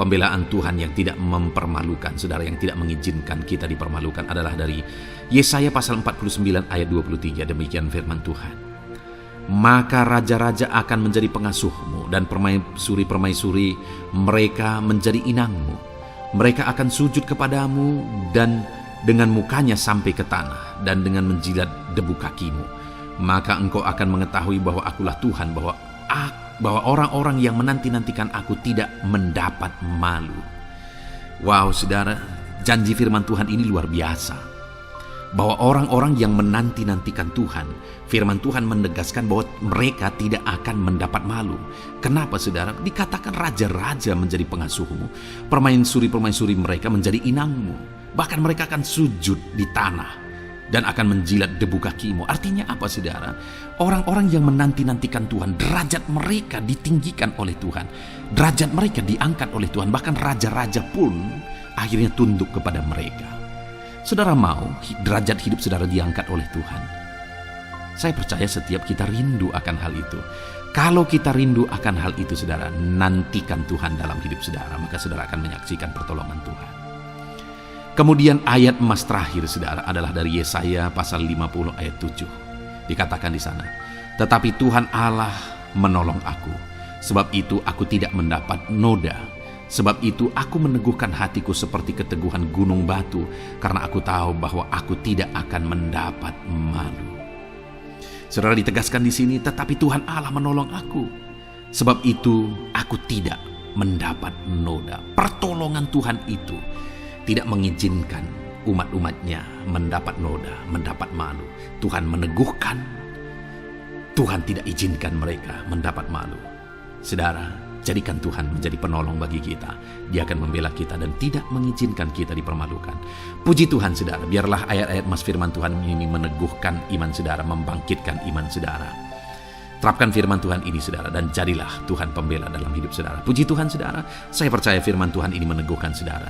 [SPEAKER 1] pembelaan Tuhan yang tidak mempermalukan, saudara, yang tidak mengizinkan kita dipermalukan adalah dari Yesaya pasal 49 ayat 23. Demikian firman Tuhan. Maka raja-raja akan menjadi pengasuhmu dan permaisuri-permaisuri mereka menjadi inangmu. Mereka akan sujud kepadamu dan dengan mukanya sampai ke tanah dan dengan menjilat debu kakimu. Maka engkau akan mengetahui bahwa akulah Tuhan, bahwa orang-orang yang menanti-nantikan aku tidak mendapat malu. Wow saudara, janji firman Tuhan ini luar biasa. Bahwa orang-orang yang menanti-nantikan Tuhan, firman Tuhan menegaskan bahwa mereka tidak akan mendapat malu. Kenapa saudara? Dikatakan raja-raja menjadi pengasuhmu, permaisuri-permaisuri mereka menjadi inangmu. Bahkan mereka akan sujud di tanah dan akan menjilat debu kakimu. Artinya apa, saudara? Orang-orang yang menanti-nantikan Tuhan, derajat mereka ditinggikan oleh Tuhan. Derajat mereka diangkat oleh Tuhan. Bahkan raja-raja pun akhirnya tunduk kepada mereka. Saudara mau derajat hidup saudara diangkat oleh Tuhan? Saya percaya setiap kita rindu akan hal itu. Kalau kita rindu akan hal itu, saudara, nantikan Tuhan dalam hidup saudara, maka saudara akan menyaksikan pertolongan Tuhan. Kemudian ayat emas terakhir, saudara, adalah dari Yesaya pasal 50 ayat 7. Dikatakan di sana, "Tetapi Tuhan Allah menolong aku, sebab itu aku tidak mendapat noda. Sebab itu aku meneguhkan hatiku seperti keteguhan gunung batu, karena aku tahu bahwa aku tidak akan mendapat malu." Saudara, ditegaskan di sini, tetapi Tuhan Allah menolong aku, sebab itu aku tidak mendapat noda. Pertolongan Tuhan itu tidak mengizinkan umat-umatnya mendapat noda, mendapat malu. Tuhan meneguhkan, Tuhan tidak izinkan mereka mendapat malu. Saudara, jadikan Tuhan menjadi penolong bagi kita. Dia akan membela kita dan tidak mengizinkan kita dipermalukan. Puji Tuhan, saudara, biarlah ayat-ayat mas firman Tuhan ini meneguhkan iman saudara, membangkitkan iman saudara. Terapkan firman Tuhan ini, saudara, dan jadilah Tuhan pembela dalam hidup saudara. Puji Tuhan, saudara, saya percaya firman Tuhan ini meneguhkan saudara.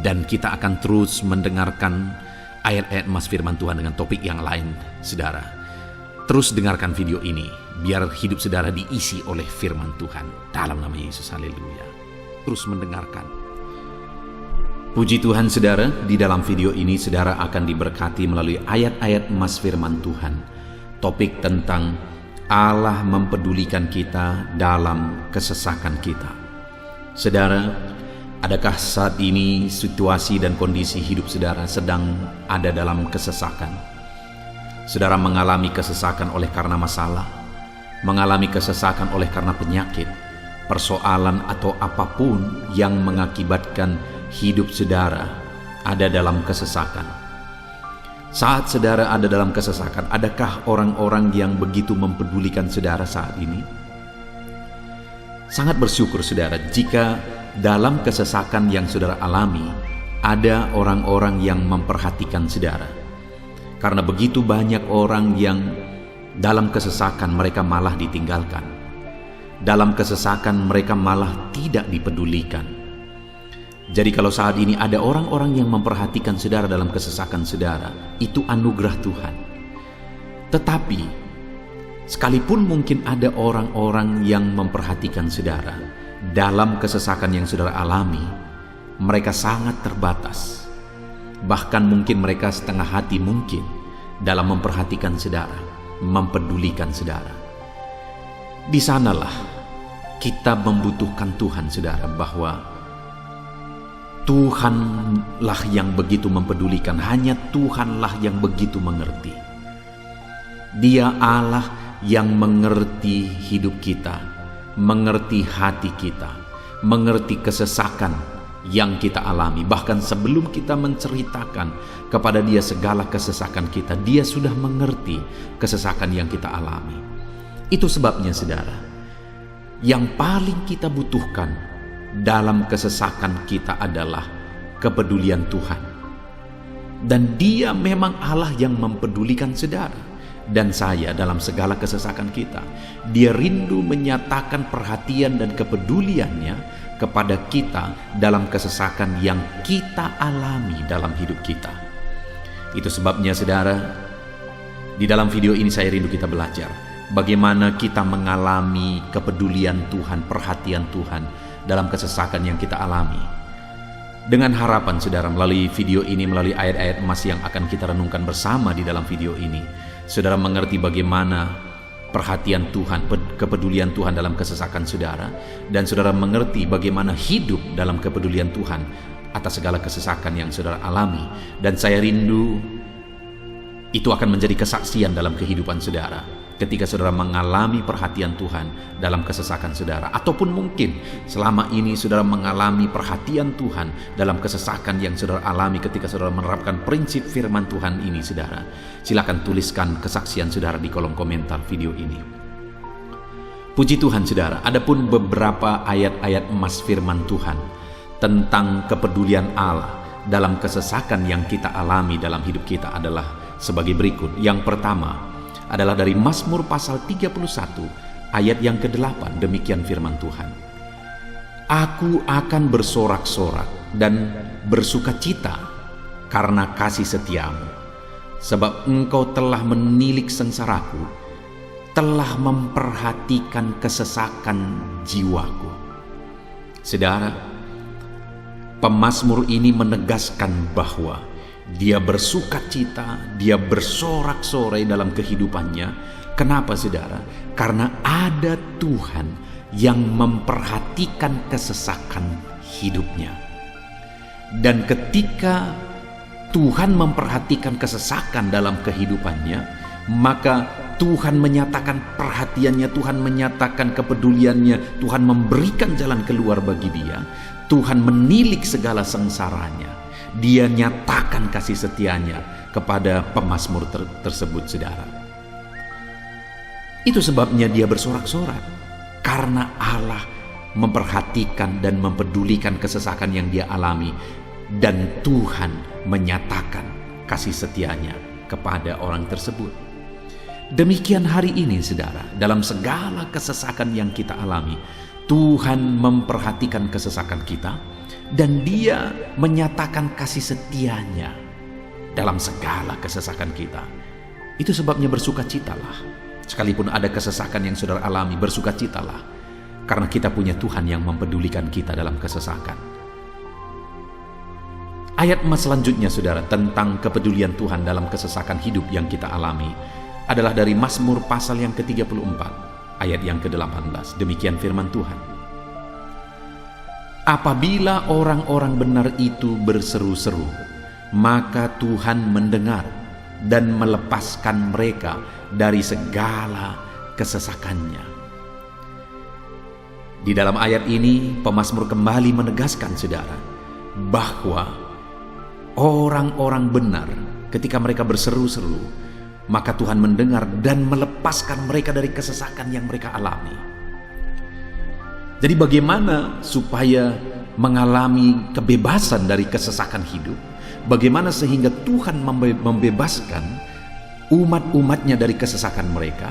[SPEAKER 1] Dan kita akan terus mendengarkan ayat-ayat mas firman Tuhan dengan topik yang lain, saudara. Terus dengarkan video ini, biar hidup saudara diisi oleh firman Tuhan. Dalam nama Yesus, haleluya. Terus mendengarkan. Puji Tuhan, saudara, di dalam video ini saudara akan diberkati melalui ayat-ayat mas firman Tuhan. Topik tentang Allah mempedulikan kita dalam kesesakan kita. Saudara, adakah saat ini situasi dan kondisi hidup saudara sedang ada dalam kesesakan? Saudara mengalami kesesakan oleh karena masalah, mengalami kesesakan oleh karena penyakit, persoalan atau apapun yang mengakibatkan hidup saudara ada dalam kesesakan. Saat saudara ada dalam kesesakan, adakah orang-orang yang begitu mempedulikan saudara saat ini? Sangat bersyukur, saudara, jika dalam kesesakan yang saudara alami, ada orang-orang yang memperhatikan saudara. Karena begitu banyak orang yang dalam kesesakan mereka malah ditinggalkan. Dalam kesesakan mereka malah tidak dipedulikan. Jadi kalau saat ini ada orang-orang yang memperhatikan saudara dalam kesesakan saudara, itu anugerah Tuhan. Tetapi, sekalipun mungkin ada orang-orang yang memperhatikan saudara dalam kesesakan yang saudara alami, mereka sangat terbatas. Bahkan mungkin mereka setengah hati mungkin dalam memperhatikan saudara, mempedulikan saudara. Di sanalah kita membutuhkan Tuhan, saudara, bahwa Tuhanlah yang begitu mempedulikan, hanya Tuhanlah yang begitu mengerti. Dia Allah yang mengerti hidup kita, mengerti hati kita, mengerti kesesakan yang kita alami. Bahkan sebelum kita menceritakan kepada Dia segala kesesakan kita, Dia sudah mengerti kesesakan yang kita alami. Itu sebabnya, saudara, yang paling kita butuhkan dalam kesesakan kita adalah kepedulian Tuhan. Dan Dia memang Allah yang mempedulikan saudara dan saya dalam segala kesesakan kita. Dia rindu menyatakan perhatian dan kepeduliannya kepada kita dalam kesesakan yang kita alami dalam hidup kita. Itu sebabnya, saudara, di dalam video ini saya rindu kita belajar bagaimana kita mengalami kepedulian Tuhan, perhatian Tuhan dalam kesesakan yang kita alami. Dengan harapan, saudara, melalui video ini, melalui ayat-ayat emas yang akan kita renungkan bersama di dalam video ini, saudara mengerti bagaimana perhatian Tuhan, kepedulian Tuhan dalam kesesakan saudara, dan saudara mengerti bagaimana hidup dalam kepedulian Tuhan atas segala kesesakan yang saudara alami. Dan saya rindu itu akan menjadi kesaksian dalam kehidupan saudara ketika saudara mengalami perhatian Tuhan dalam kesesakan saudara, ataupun mungkin selama ini saudara mengalami perhatian Tuhan dalam kesesakan yang saudara alami ketika saudara menerapkan prinsip firman Tuhan ini. Saudara, silakan tuliskan kesaksian saudara di kolom komentar video ini. Puji Tuhan, saudara, adapun beberapa ayat-ayat emas firman Tuhan tentang kepedulian Allah dalam kesesakan yang kita alami dalam hidup kita adalah sebagai berikut. Yang pertama adalah dari Mazmur pasal 31 ayat yang ke-8. Demikian firman Tuhan. Aku akan bersorak-sorak dan bersukacita karena kasih setiamu, sebab engkau telah menilik sengsaraku, telah memperhatikan kesesakan jiwaku. Saudara, pemazmur ini menegaskan bahwa dia bersukacita, dia bersorak-sorai dalam kehidupannya. Kenapa saudara? Karena ada Tuhan yang memperhatikan kesesakan hidupnya. Dan ketika Tuhan memperhatikan kesesakan dalam kehidupannya, maka Tuhan menyatakan perhatiannya, Tuhan menyatakan kepeduliannya, Tuhan memberikan jalan keluar bagi dia, Tuhan menilik segala sengsaranya, dia nyatakan kasih setianya kepada pemazmur tersebut saudara. Itu sebabnya dia bersorak-sorak, karena Allah memperhatikan dan mempedulikan kesesakan yang dia alami, dan Tuhan menyatakan kasih setianya kepada orang tersebut. Demikian hari ini saudara, dalam segala kesesakan yang kita alami, Tuhan memperhatikan kesesakan kita dan dia menyatakan kasih setianya dalam segala kesesakan kita. Itu sebabnya bersukacitalah. Sekalipun ada kesesakan yang saudara alami, bersukacitalah, karena kita punya Tuhan yang mempedulikan kita dalam kesesakan. Ayat selanjutnya saudara, tentang kepedulian Tuhan dalam kesesakan hidup yang kita alami, adalah dari Mazmur pasal yang ke-34 ayat yang ke-18. Demikian firman Tuhan. Apabila orang-orang benar itu berseru-seru, maka Tuhan mendengar dan melepaskan mereka dari segala kesesakannya. Di dalam ayat ini pemazmur kembali menegaskan saudara bahwa orang-orang benar ketika mereka berseru-seru, maka Tuhan mendengar dan melepaskan mereka dari kesesakan yang mereka alami. Jadi bagaimana supaya mengalami kebebasan dari kesesakan hidup? Bagaimana sehingga Tuhan membebaskan umat-umatnya dari kesesakan mereka?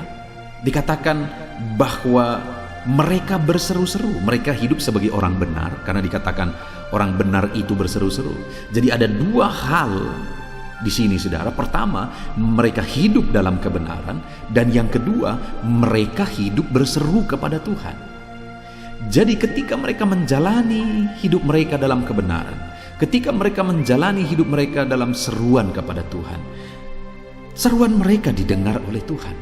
[SPEAKER 1] Dikatakan bahwa mereka berseru-seru, mereka hidup sebagai orang benar, karena dikatakan orang benar itu berseru-seru. Jadi ada dua hal di sini saudara. Pertama, mereka hidup dalam kebenaran, dan yang kedua, mereka hidup berseru kepada Tuhan. Jadi ketika mereka menjalani hidup mereka dalam kebenaran, ketika mereka menjalani hidup mereka dalam seruan kepada Tuhan, seruan mereka didengar oleh Tuhan,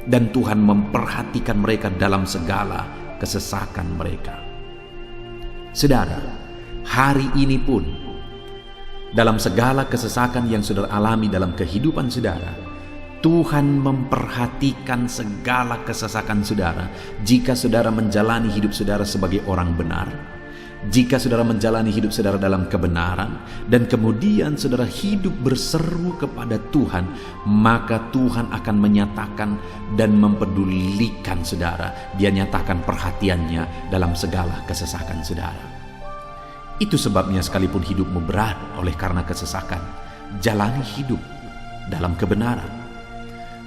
[SPEAKER 1] dan Tuhan memperhatikan mereka dalam segala kesesakan mereka. Saudara, hari ini pun dalam segala kesesakan yang saudara alami dalam kehidupan saudara, Tuhan memperhatikan segala kesesakan saudara. Jika saudara menjalani hidup saudara sebagai orang benar, jika saudara menjalani hidup saudara dalam kebenaran, dan kemudian saudara hidup berseru kepada Tuhan, maka Tuhan akan menyatakan dan mempedulikan saudara. Dia nyatakan perhatiannya dalam segala kesesakan saudara. Itu sebabnya sekalipun hidupmu berat oleh karena kesesakan, jalani hidup dalam kebenaran.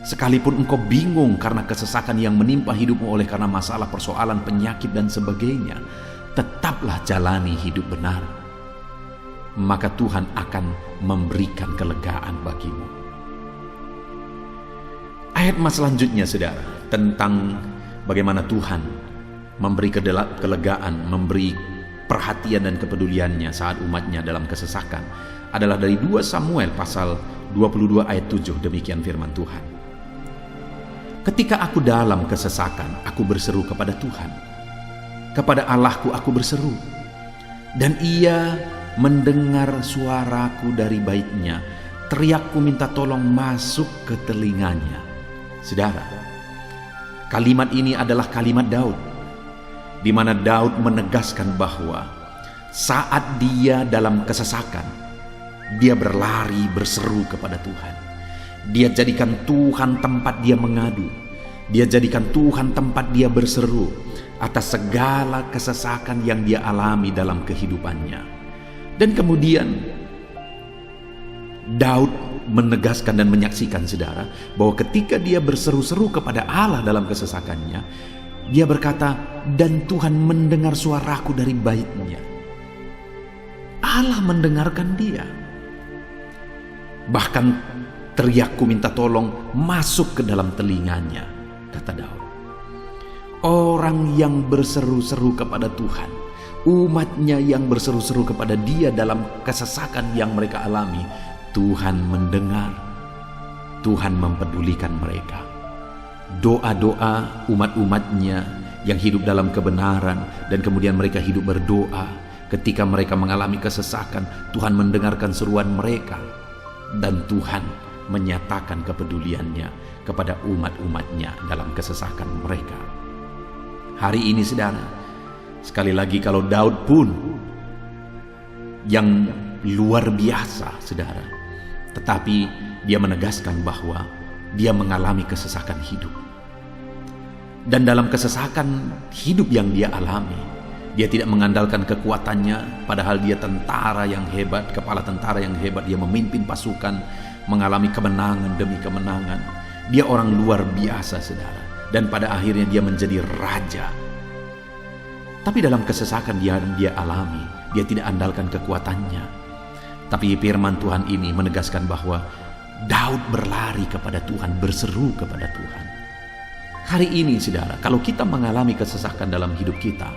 [SPEAKER 1] Sekalipun engkau bingung karena kesesakan yang menimpa hidupmu oleh karena masalah, persoalan, penyakit dan sebagainya, tetaplah jalani hidup benar. Maka Tuhan akan memberikan kelegaan bagimu. Ayat selanjutnya saudara, tentang bagaimana Tuhan memberi kelegaan, memberi perhatian dan kepeduliannya saat umatnya dalam kesesakan, adalah dari 2 Samuel pasal 22 ayat 7. Demikian firman Tuhan. Ketika aku dalam kesesakan, aku berseru kepada Tuhan. Kepada Allahku aku berseru, dan Ia mendengar suaraku dari baitnya. Teriakku minta tolong masuk ke telinganya. Saudara, kalimat ini adalah kalimat Daud, di mana Daud menegaskan bahwa saat dia dalam kesesakan, dia berlari berseru kepada Tuhan. Dia jadikan Tuhan tempat dia mengadu. Dia jadikan Tuhan tempat dia berseru atas segala kesesakan yang dia alami dalam kehidupannya. Dan kemudian Daud menegaskan dan menyaksikan saudara, bahwa ketika dia berseru-seru kepada Allah dalam kesesakannya, dia berkata, dan Tuhan mendengar suaraku dari baitnya. Allah mendengarkan dia. Bahkan teriakku minta tolong masuk ke dalam telinganya, kata Daud. Orang yang berseru-seru kepada Tuhan, umatnya yang berseru-seru kepada dia dalam kesesakan yang mereka alami, Tuhan mendengar, Tuhan mempedulikan mereka. Doa-doa umat-umatnya yang hidup dalam kebenaran, dan kemudian mereka hidup berdoa. Ketika mereka mengalami kesesakan, Tuhan mendengarkan seruan mereka, dan Tuhan menyatakan kepeduliannya kepada umat-umatnya dalam kesesakan mereka. Hari ini saudara, sekali lagi kalau Daud pun yang luar biasa saudara, tetapi dia menegaskan bahwa dia mengalami kesesakan hidup. Dan dalam kesesakan hidup yang dia alami, dia tidak mengandalkan kekuatannya, padahal dia tentara yang hebat, kepala tentara yang hebat. Dia memimpin pasukan, mengalami kemenangan demi kemenangan. Dia orang luar biasa saudara, dan pada akhirnya dia menjadi raja. Tapi dalam kesesakan dia alami, dia tidak andalkan kekuatannya. Tapi firman Tuhan ini menegaskan bahwa Daud berlari kepada Tuhan, berseru kepada Tuhan. Hari ini saudara, kalau kita mengalami kesesakan dalam hidup kita,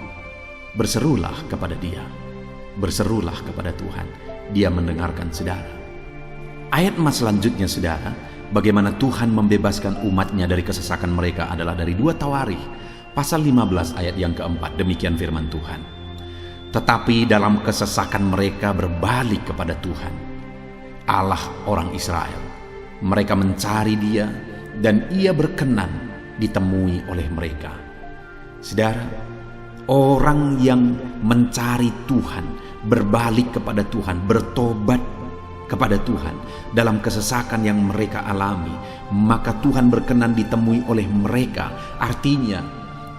[SPEAKER 1] berserulah kepada Dia, berserulah kepada Tuhan. Dia mendengarkan saudara. Ayat emas selanjutnya saudara, bagaimana Tuhan membebaskan umatnya dari kesesakan mereka adalah dari 2 Tawarikh pasal 15 ayat yang keempat. Demikian firman Tuhan. Tetapi dalam kesesakan mereka berbalik kepada Tuhan, Allah orang Israel. Mereka mencari Dia, dan Ia berkenan ditemui oleh mereka. Saudara, orang yang mencari Tuhan, berbalik kepada Tuhan, bertobat kepada Tuhan dalam kesesakan yang mereka alami, maka Tuhan berkenan ditemui oleh mereka. Artinya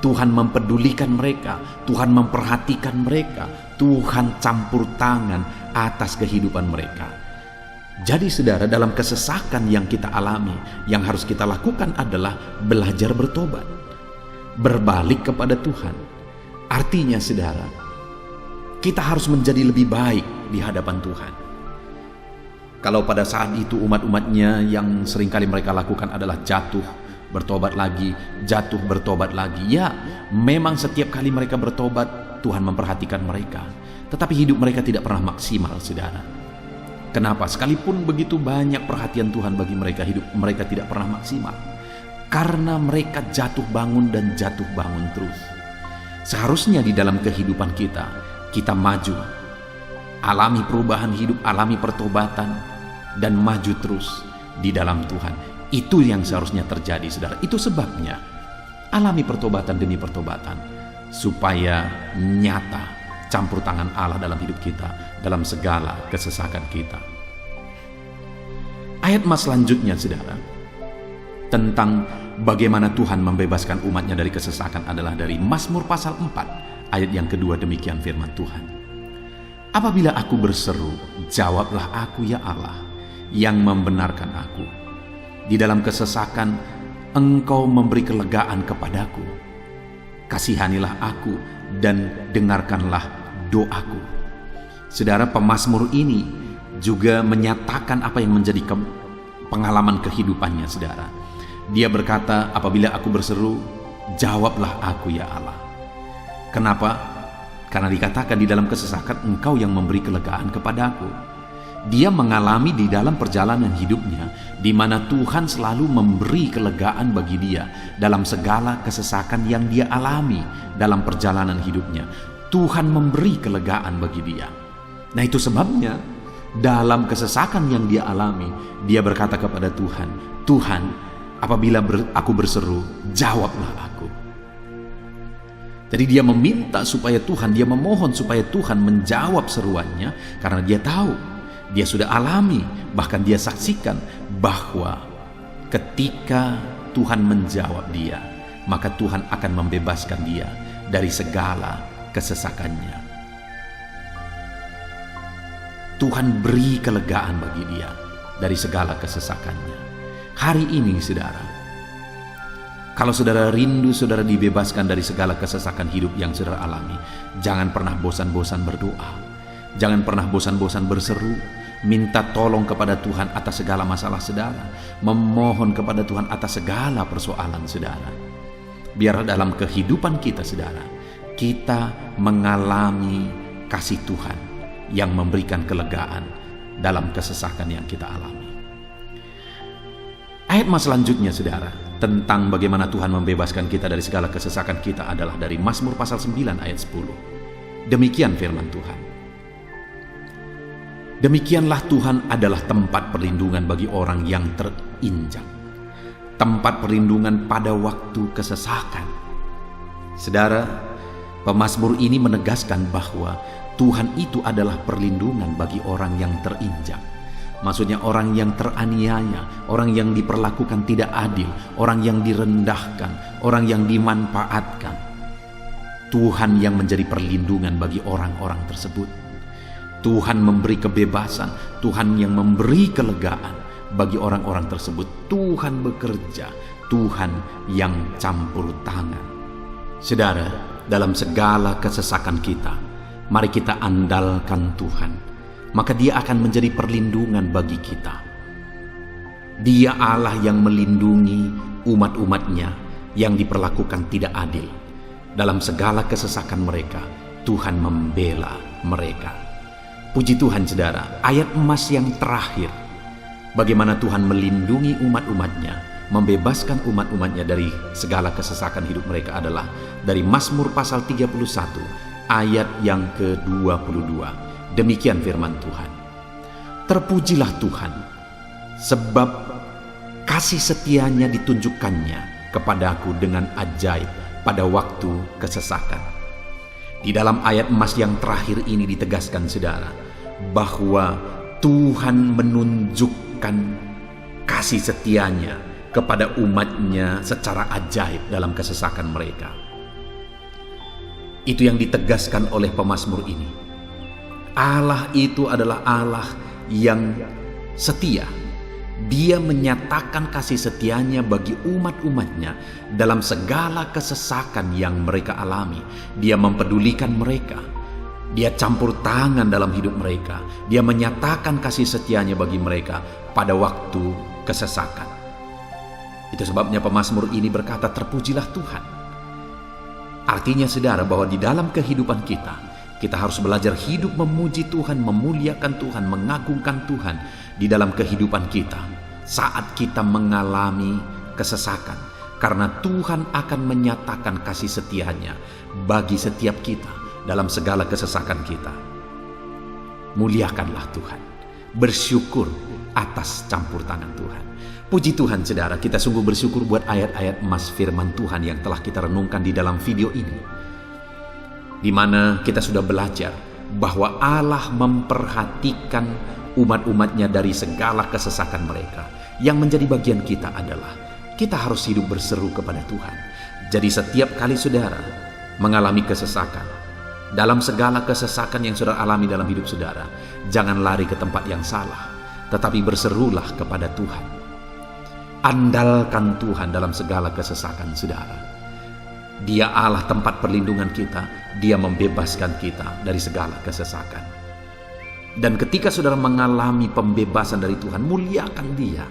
[SPEAKER 1] Tuhan mempedulikan mereka, Tuhan memperhatikan mereka, Tuhan campur tangan atas kehidupan mereka. Jadi saudara, dalam kesesakan yang kita alami, yang harus kita lakukan adalah belajar bertobat, berbalik kepada Tuhan. Artinya saudara, kita harus menjadi lebih baik di hadapan Tuhan. Kalau pada saat itu umat-umatnya yang seringkali mereka lakukan adalah jatuh, bertobat lagi, jatuh, bertobat lagi. Ya, memang setiap kali mereka bertobat, Tuhan memperhatikan mereka. Tetapi hidup mereka tidak pernah maksimal saudara. Kenapa? Sekalipun begitu banyak perhatian Tuhan bagi mereka, hidup mereka tidak pernah maksimal. Karena mereka jatuh bangun dan jatuh bangun terus. Seharusnya di dalam kehidupan kita maju, alami perubahan hidup, alami pertobatan, dan maju terus di dalam Tuhan. Itu yang seharusnya terjadi saudara. Itu sebabnya alami pertobatan demi pertobatan, supaya nyata campur tangan Allah dalam hidup kita, dalam segala kesesakan kita. Ayat emas selanjutnya saudara, tentang bagaimana Tuhan membebaskan umatnya dari kesesakan adalah dari Mazmur pasal 4 ayat yang kedua. Demikian firman Tuhan. Apabila aku berseru, jawablah aku ya Allah, yang membenarkan aku. Di dalam kesesakan Engkau memberi kelegaan kepadaku. Kasihanilah aku dan dengarkanlah doaku. Saudara, pemazmur ini juga menyatakan apa yang menjadi pengalaman kehidupannya saudara. Dia berkata, apabila aku berseru, jawablah aku ya Allah. Kenapa? Karena dikatakan di dalam kesesakan Engkau yang memberi kelegaan kepadaku. Dia mengalami di dalam perjalanan hidupnya, di mana Tuhan selalu memberi kelegaan bagi dia dalam segala kesesakan yang dia alami dalam perjalanan hidupnya. Tuhan memberi kelegaan bagi dia. Nah, itu sebabnya dalam kesesakan yang dia alami, dia berkata kepada Tuhan, Tuhan, apabila aku berseru, jawablah aku. Jadi dia meminta supaya Tuhan, dia memohon supaya Tuhan menjawab seruannya, karena dia tahu, dia sudah alami, bahkan dia saksikan bahwa ketika Tuhan menjawab dia, maka Tuhan akan membebaskan dia dari segala kesesakannya. Tuhan beri kelegaan bagi dia. dari segala kesesakannya. Hari ini saudara, kalau saudara rindu saudara dibebaskan dari segala kesesakan hidup yang saudara alami, jangan pernah bosan-bosan berdoa. Jangan pernah bosan-bosan berseru, minta tolong kepada Tuhan atas segala masalah saudara, memohon kepada Tuhan atas segala persoalan saudara. Biar dalam kehidupan kita saudara, kita mengalami kasih Tuhan yang memberikan kelegaan dalam kesesakan yang kita alami. Ayat mas selanjutnya saudara, tentang bagaimana Tuhan membebaskan kita dari segala kesesakan kita adalah dari Mazmur pasal 9 ayat 10. Demikian firman Tuhan. Demikianlah Tuhan adalah tempat perlindungan bagi orang yang terinjak, tempat perlindungan pada waktu kesesakan. Saudara, pemazmur ini menegaskan bahwa Tuhan itu adalah perlindungan bagi orang yang terinjak. Maksudnya orang yang teraniaya, orang yang diperlakukan tidak adil, orang yang direndahkan, orang yang dimanfaatkan. Tuhan yang menjadi perlindungan bagi orang-orang tersebut. Tuhan memberi kebebasan, Tuhan yang memberi kelegaan bagi orang-orang tersebut. Tuhan bekerja, Tuhan yang campur tangan. Saudara, dalam segala kesesakan kita, mari kita andalkan Tuhan. Maka Dia akan menjadi perlindungan bagi kita. Dia Allah yang melindungi umat-umatnya yang diperlakukan tidak adil. Dalam segala kesesakan mereka, Tuhan membela mereka. Puji Tuhan saudara, ayat emas yang terakhir, bagaimana Tuhan melindungi umat-umatnya, membebaskan umat-umatnya dari segala kesesakan hidup mereka adalah dari Mazmur pasal 31 ayat yang ke-22. Demikian firman Tuhan. Terpujilah Tuhan, sebab kasih setianya ditunjukkannya kepadaku dengan ajaib pada waktu kesesakan. Di dalam ayat emas yang terakhir ini ditegaskan saudara, bahwa Tuhan menunjukkan kasih setianya kepada umatnya secara ajaib dalam kesesakan mereka. Itu yang ditegaskan oleh pemazmur ini. Allah itu adalah Allah yang setia. Dia menyatakan kasih setianya bagi umat-umatnya dalam segala kesesakan yang mereka alami. Dia mempedulikan mereka. Dia campur tangan dalam hidup mereka. Dia menyatakan kasih setianya bagi mereka pada waktu kesesakan. Itu sebabnya pemazmur ini berkata, terpujilah Tuhan. Artinya saudara, bahwa di dalam kehidupan kita harus belajar hidup memuji Tuhan, memuliakan Tuhan, mengagungkan Tuhan di dalam kehidupan kita saat kita mengalami kesesakan. Karena Tuhan akan menyatakan kasih setianya bagi setiap kita dalam segala kesesakan kita. Muliakanlah Tuhan, bersyukur atas campur tangan Tuhan. Puji Tuhan saudara, kita sungguh bersyukur buat ayat-ayat emas firman Tuhan yang telah kita renungkan di dalam video ini, di mana kita sudah belajar bahwa Allah memperhatikan umat-umatnya dari segala kesesakan mereka. Yang menjadi bagian kita adalah kita harus hidup berseru kepada Tuhan. Jadi setiap kali saudara mengalami kesesakan, dalam segala kesesakan yang saudara alami dalam hidup saudara, jangan lari ke tempat yang salah, tetapi berserulah kepada Tuhan. Andalkan Tuhan dalam segala kesesakan saudara. Dia Allah tempat perlindungan kita. Dia membebaskan kita dari segala kesesakan. Dan ketika saudara mengalami pembebasan dari Tuhan, muliakan Dia.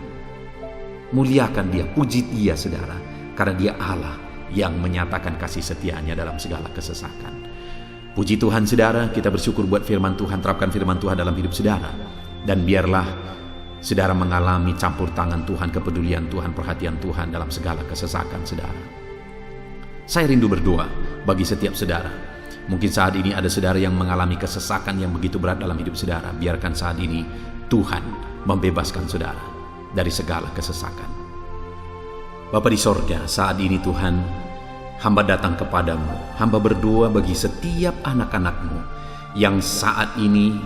[SPEAKER 1] Muliakan Dia, puji Dia saudara. Karena Dia Allah yang menyatakan kasih setianya dalam segala kesesakan. Puji Tuhan saudara, kita bersyukur buat firman Tuhan. Terapkan firman Tuhan dalam hidup saudara. Dan biarlah saudara mengalami campur tangan Tuhan, kepedulian Tuhan, perhatian Tuhan dalam segala kesesakan saudara. Saya rindu berdoa bagi setiap saudara. Mungkin saat ini ada saudara yang mengalami kesesakan yang begitu berat dalam hidup saudara. Biarkan saat ini Tuhan membebaskan saudara dari segala kesesakan. Bapa di sorga, saat ini Tuhan, hamba datang kepadamu. Hamba berdoa bagi setiap anak-anakmu yang saat ini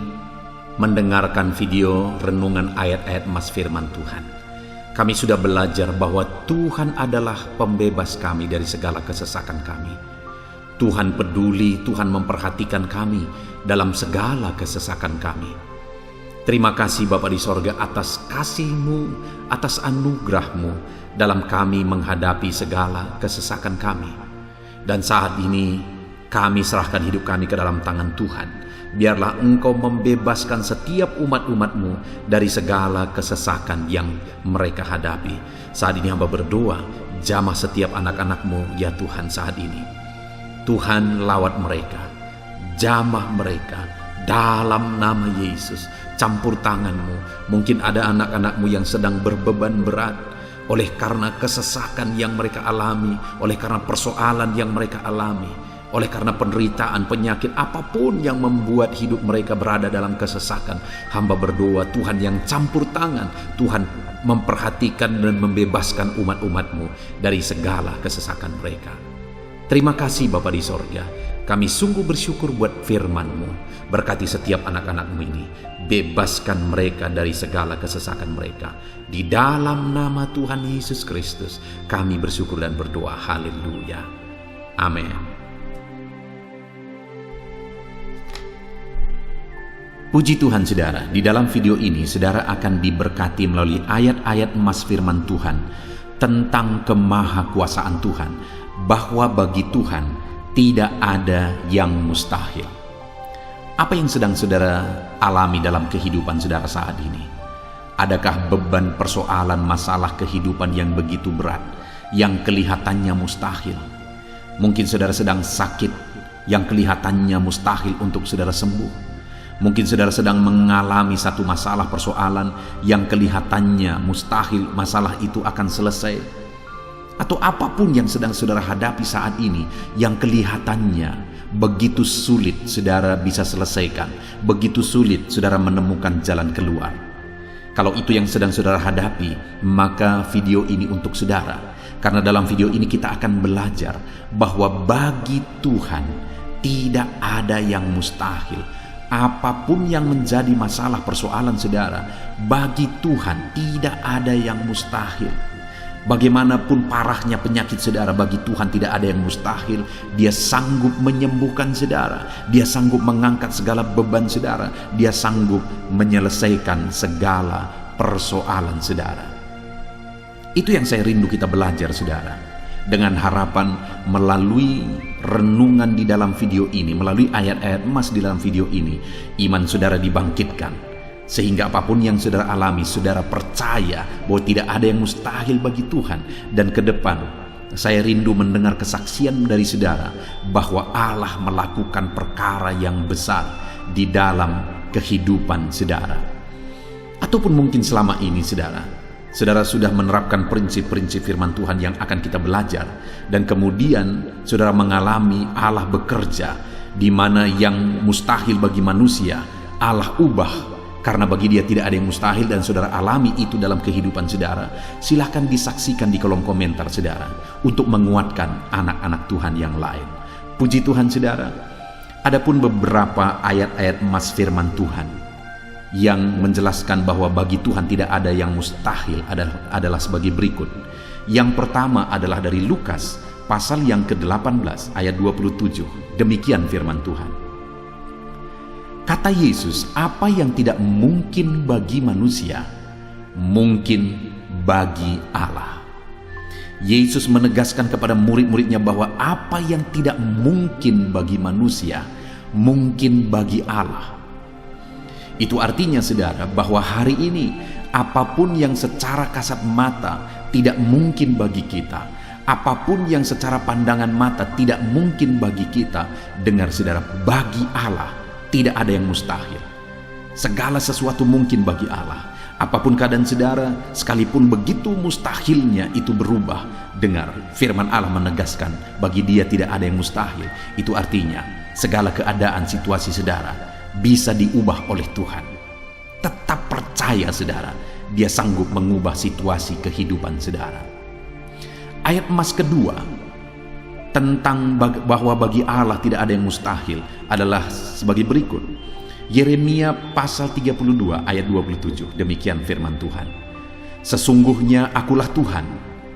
[SPEAKER 1] mendengarkan video renungan ayat-ayat emas firman Tuhan. Kami sudah belajar bahwa Tuhan adalah pembebas kami dari segala kesesakan kami. Tuhan peduli, Tuhan memperhatikan kami dalam segala kesesakan kami. Terima kasih Bapa di sorga atas kasih-Mu, atas anugerah-Mu dalam kami menghadapi segala kesesakan kami. Dan saat ini kami serahkan hidup kami ke dalam tangan Tuhan. Biarlah Engkau membebaskan setiap umat-umat-Mu dari segala kesesakan yang mereka hadapi. Saat ini hamba berdoa, jamah setiap anak-anak-Mu ya Tuhan saat ini. Tuhan lawat mereka, jamah mereka dalam nama Yesus. Campur tangan-Mu. Mungkin ada anak-anak-Mu yang sedang berbeban berat oleh karena kesesakan yang mereka alami, oleh karena persoalan yang mereka alami, oleh karena penderitaan, penyakit, apapun yang membuat hidup mereka berada dalam kesesakan. Hamba berdoa Tuhan yang campur tangan, Tuhan memperhatikan dan membebaskan umat-umat-Mu dari segala kesesakan mereka. Terima kasih Bapa di sorga. Kami sungguh bersyukur buat firman-Mu. Berkati setiap anak-anak-Mu ini. Bebaskan mereka dari segala kesesakan mereka. Di dalam nama Tuhan Yesus Kristus kami bersyukur dan berdoa. Haleluya. Amin. Puji Tuhan saudara, di dalam video ini saudara akan diberkati melalui ayat-ayat emas firman Tuhan tentang kemahakuasaan Tuhan, bahwa bagi Tuhan tidak ada yang mustahil. Apa yang sedang saudara alami dalam kehidupan saudara saat ini? Adakah beban, persoalan, masalah kehidupan yang begitu berat, yang kelihatannya mustahil? Mungkin saudara sedang sakit, yang kelihatannya mustahil untuk saudara sembuh. Mungkin saudara sedang mengalami satu masalah, persoalan yang kelihatannya mustahil masalah itu akan selesai. Atau apapun yang sedang saudara hadapi saat ini yang kelihatannya begitu sulit saudara bisa selesaikan, begitu sulit saudara menemukan jalan keluar. Kalau itu yang sedang saudara hadapi, maka video ini untuk saudara. Karena dalam video ini kita akan belajar bahwa bagi Tuhan tidak ada yang mustahil. Apapun yang menjadi masalah persoalan saudara, bagi Tuhan tidak ada yang mustahil. Bagaimanapun parahnya penyakit saudara, bagi Tuhan tidak ada yang mustahil. Dia sanggup menyembuhkan saudara, Dia sanggup mengangkat segala beban saudara, Dia sanggup menyelesaikan segala persoalan saudara. Itu yang saya rindu kita belajar saudara. Dengan harapan melalui renungan di dalam video ini, melalui ayat-ayat emas di dalam video ini, iman saudara dibangkitkan. Sehingga apapun yang saudara alami, saudara percaya bahwa tidak ada yang mustahil bagi Tuhan. Dan ke depan, saya rindu mendengar kesaksian dari saudara bahwa Allah melakukan perkara yang besar di dalam kehidupan saudara. Ataupun mungkin selama ini saudara sudah menerapkan prinsip-prinsip firman Tuhan yang akan kita belajar. Dan kemudian saudara mengalami Allah bekerja, di mana yang mustahil bagi manusia, Allah ubah. Karena bagi Dia tidak ada yang mustahil, dan saudara alami itu dalam kehidupan saudara. Silahkan disaksikan di kolom komentar saudara, untuk menguatkan anak-anak Tuhan yang lain. Puji Tuhan saudara. Adapun beberapa ayat-ayat emas firman Tuhan yang menjelaskan bahwa bagi Tuhan tidak ada yang mustahil adalah sebagai berikut. Yang pertama adalah dari Lukas pasal yang ke-18 ayat 27. Demikian firman Tuhan. Kata Yesus, apa yang tidak mungkin bagi manusia, mungkin bagi Allah. Yesus menegaskan kepada murid-muridnya bahwa apa yang tidak mungkin bagi manusia, mungkin bagi Allah. Itu artinya saudara, bahwa hari ini apapun yang secara kasat mata tidak mungkin bagi kita, apapun yang secara pandangan mata tidak mungkin bagi kita, dengar saudara, bagi Allah tidak ada yang mustahil. Segala sesuatu mungkin bagi Allah. Apapun keadaan saudara, sekalipun begitu mustahilnya itu berubah. Dengar, firman Allah menegaskan, bagi Dia tidak ada yang mustahil. Itu artinya, segala keadaan situasi saudara bisa diubah oleh Tuhan. Tetap percaya saudara, Dia sanggup mengubah situasi kehidupan saudara. Ayat emas kedua tentang bahwa bagi Allah tidak ada yang mustahil adalah sebagai berikut. Yeremia pasal 32 ayat 27. Demikian firman Tuhan. Sesungguhnya akulah Tuhan,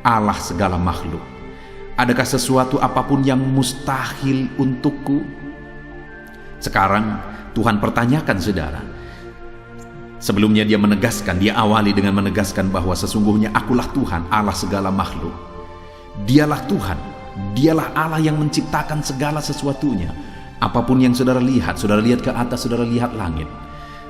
[SPEAKER 1] Allah segala makhluk. Adakah sesuatu apapun yang mustahil untukku? Sekarang Tuhan pertanyakan saudara, Sebelumnya dia awali dengan menegaskan bahwa sesungguhnya akulah Tuhan, Allah segala makhluk. Dialah Tuhan, dialah Allah yang menciptakan segala sesuatunya. Apapun yang saudara lihat ke atas, saudara lihat langit.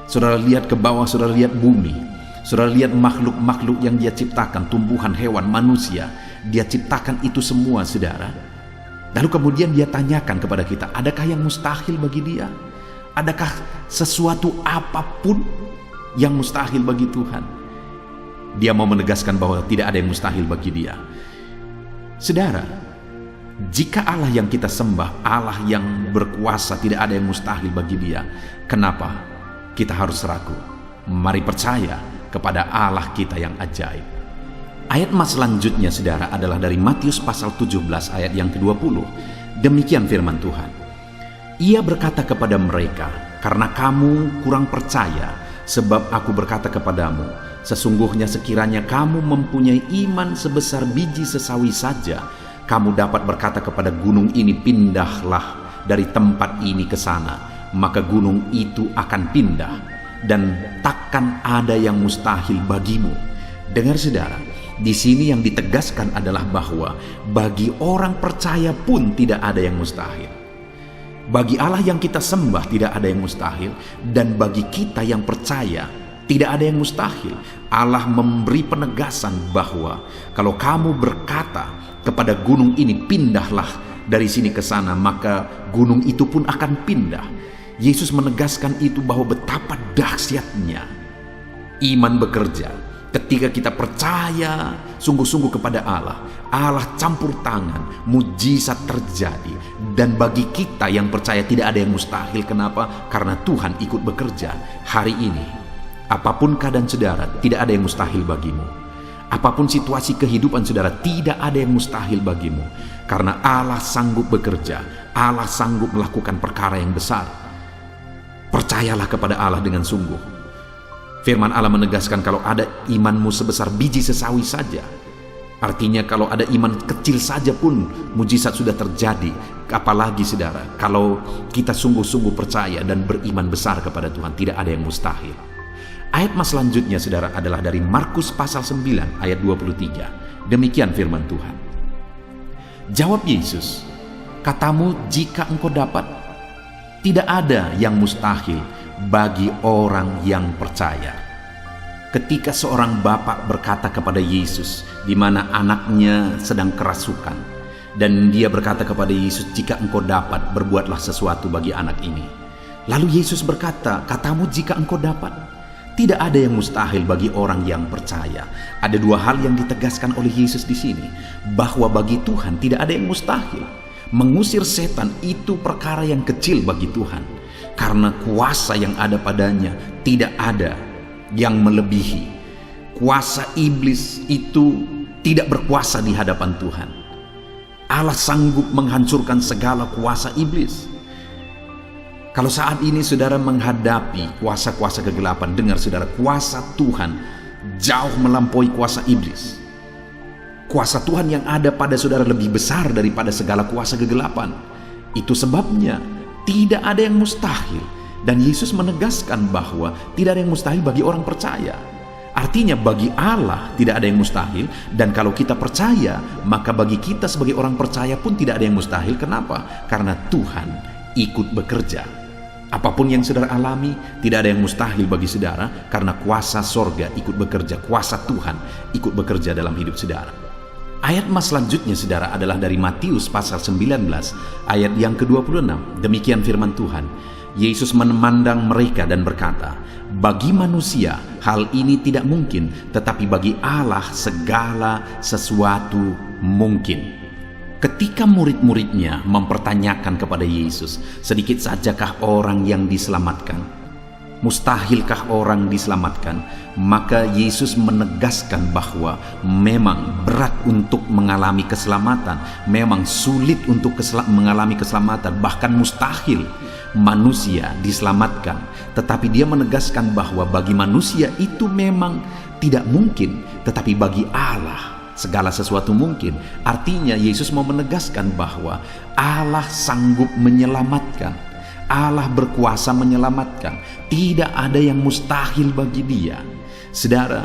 [SPEAKER 1] Saudara lihat ke bawah, saudara lihat bumi. Saudara lihat makhluk-makhluk yang dia ciptakan, tumbuhan, hewan, manusia. Dia ciptakan itu semua, saudara. Lalu kemudian dia tanyakan kepada kita, adakah yang mustahil bagi dia? Adakah sesuatu apapun yang mustahil bagi Tuhan? Dia mau menegaskan bahwa tidak ada yang mustahil bagi dia. Saudara, jika Allah yang kita sembah, Allah yang berkuasa, tidak ada yang mustahil bagi dia, kenapa kita harus ragu? Mari percaya kepada Allah kita yang ajaib. Ayat selanjutnya, saudara, adalah dari Matius pasal 17 ayat yang ke-20. Demikian firman Tuhan. Ia berkata kepada mereka, karena kamu kurang percaya, sebab aku berkata kepadamu, sesungguhnya sekiranya kamu mempunyai iman sebesar biji sesawi saja, kamu dapat berkata kepada gunung ini, pindahlah dari tempat ini ke sana, maka gunung itu akan pindah, dan takkan ada yang mustahil bagimu. Dengar saudara, di sini yang ditegaskan adalah bahwa bagi orang percaya pun tidak ada yang mustahil. Bagi Allah yang kita sembah tidak ada yang mustahil, dan bagi kita yang percaya tidak ada yang mustahil. Allah memberi penegasan bahwa kalau kamu berkata kepada gunung ini, pindahlah dari sini ke sana, maka gunung itu pun akan pindah. Yesus menegaskan itu bahwa betapa dahsyatnya iman bekerja. Ketika kita percaya sungguh-sungguh kepada Allah, Allah campur tangan, mujizat terjadi. Dan bagi kita yang percaya tidak ada yang mustahil. Kenapa? Karena Tuhan ikut bekerja. Hari ini, apapun keadaan saudara, tidak ada yang mustahil bagimu. Apapun situasi kehidupan saudara, tidak ada yang mustahil bagimu. Karena Allah sanggup bekerja, Allah sanggup melakukan perkara yang besar. Percayalah kepada Allah dengan sungguh. Firman Allah menegaskan kalau ada imanmu sebesar biji sesawi saja. Artinya kalau ada iman kecil saja pun mujizat sudah terjadi. Apalagi saudara, kalau kita sungguh-sungguh percaya dan beriman besar kepada Tuhan, tidak ada yang mustahil. Ayat selanjutnya saudara adalah dari Markus pasal 9 ayat 23. Demikian firman Tuhan. Jawab Yesus, katamu jika engkau dapat, tidak ada yang mustahil bagi orang yang percaya. Ketika seorang bapak berkata kepada Yesus, di mana anaknya sedang kerasukan, dan dia berkata kepada Yesus, jika engkau dapat, berbuatlah sesuatu bagi anak ini. Lalu Yesus berkata, katamu jika engkau dapat. Tidak ada yang mustahil bagi orang yang percaya. Ada dua hal yang ditegaskan oleh Yesus di sini, bahwa bagi Tuhan tidak ada yang mustahil. Mengusir setan itu perkara yang kecil bagi Tuhan, karena kuasa yang ada padanya tidak ada yang melebihi. Kuasa iblis itu tidak berkuasa di hadapan Tuhan. Allah sanggup menghancurkan segala kuasa iblis. Kalau saat ini saudara menghadapi kuasa-kuasa kegelapan, dengar saudara, kuasa Tuhan jauh melampaui kuasa iblis. Kuasa Tuhan yang ada pada saudara lebih besar daripada segala kuasa kegelapan. Itu sebabnya tidak ada yang mustahil. Dan Yesus menegaskan bahwa tidak ada yang mustahil bagi orang percaya. Artinya bagi Allah tidak ada yang mustahil. Dan kalau kita percaya, maka bagi kita sebagai orang percaya pun tidak ada yang mustahil. Kenapa? Karena Tuhan ikut bekerja. Apapun yang saudara alami, tidak ada yang mustahil bagi saudara, karena kuasa sorga ikut bekerja, kuasa Tuhan ikut bekerja dalam hidup saudara. Ayat selanjutnya saudara adalah dari Matius pasal 19 ayat yang ke-26. Demikian firman Tuhan. Yesus memandang mereka dan berkata, bagi manusia hal ini tidak mungkin, tetapi bagi Allah segala sesuatu mungkin. Ketika murid-muridnya mempertanyakan kepada Yesus, sedikit sajakah orang yang diselamatkan? Mustahilkah orang diselamatkan? Maka Yesus menegaskan bahwa memang berat untuk mengalami keselamatan, memang sulit untuk mengalami keselamatan, bahkan mustahil manusia diselamatkan. Tetapi dia menegaskan bahwa bagi manusia itu memang tidak mungkin, tetapi bagi Allah segala sesuatu mungkin. Artinya Yesus mau menegaskan bahwa Allah sanggup menyelamatkan, Allah berkuasa menyelamatkan. Tidak ada yang mustahil bagi Dia. Saudara,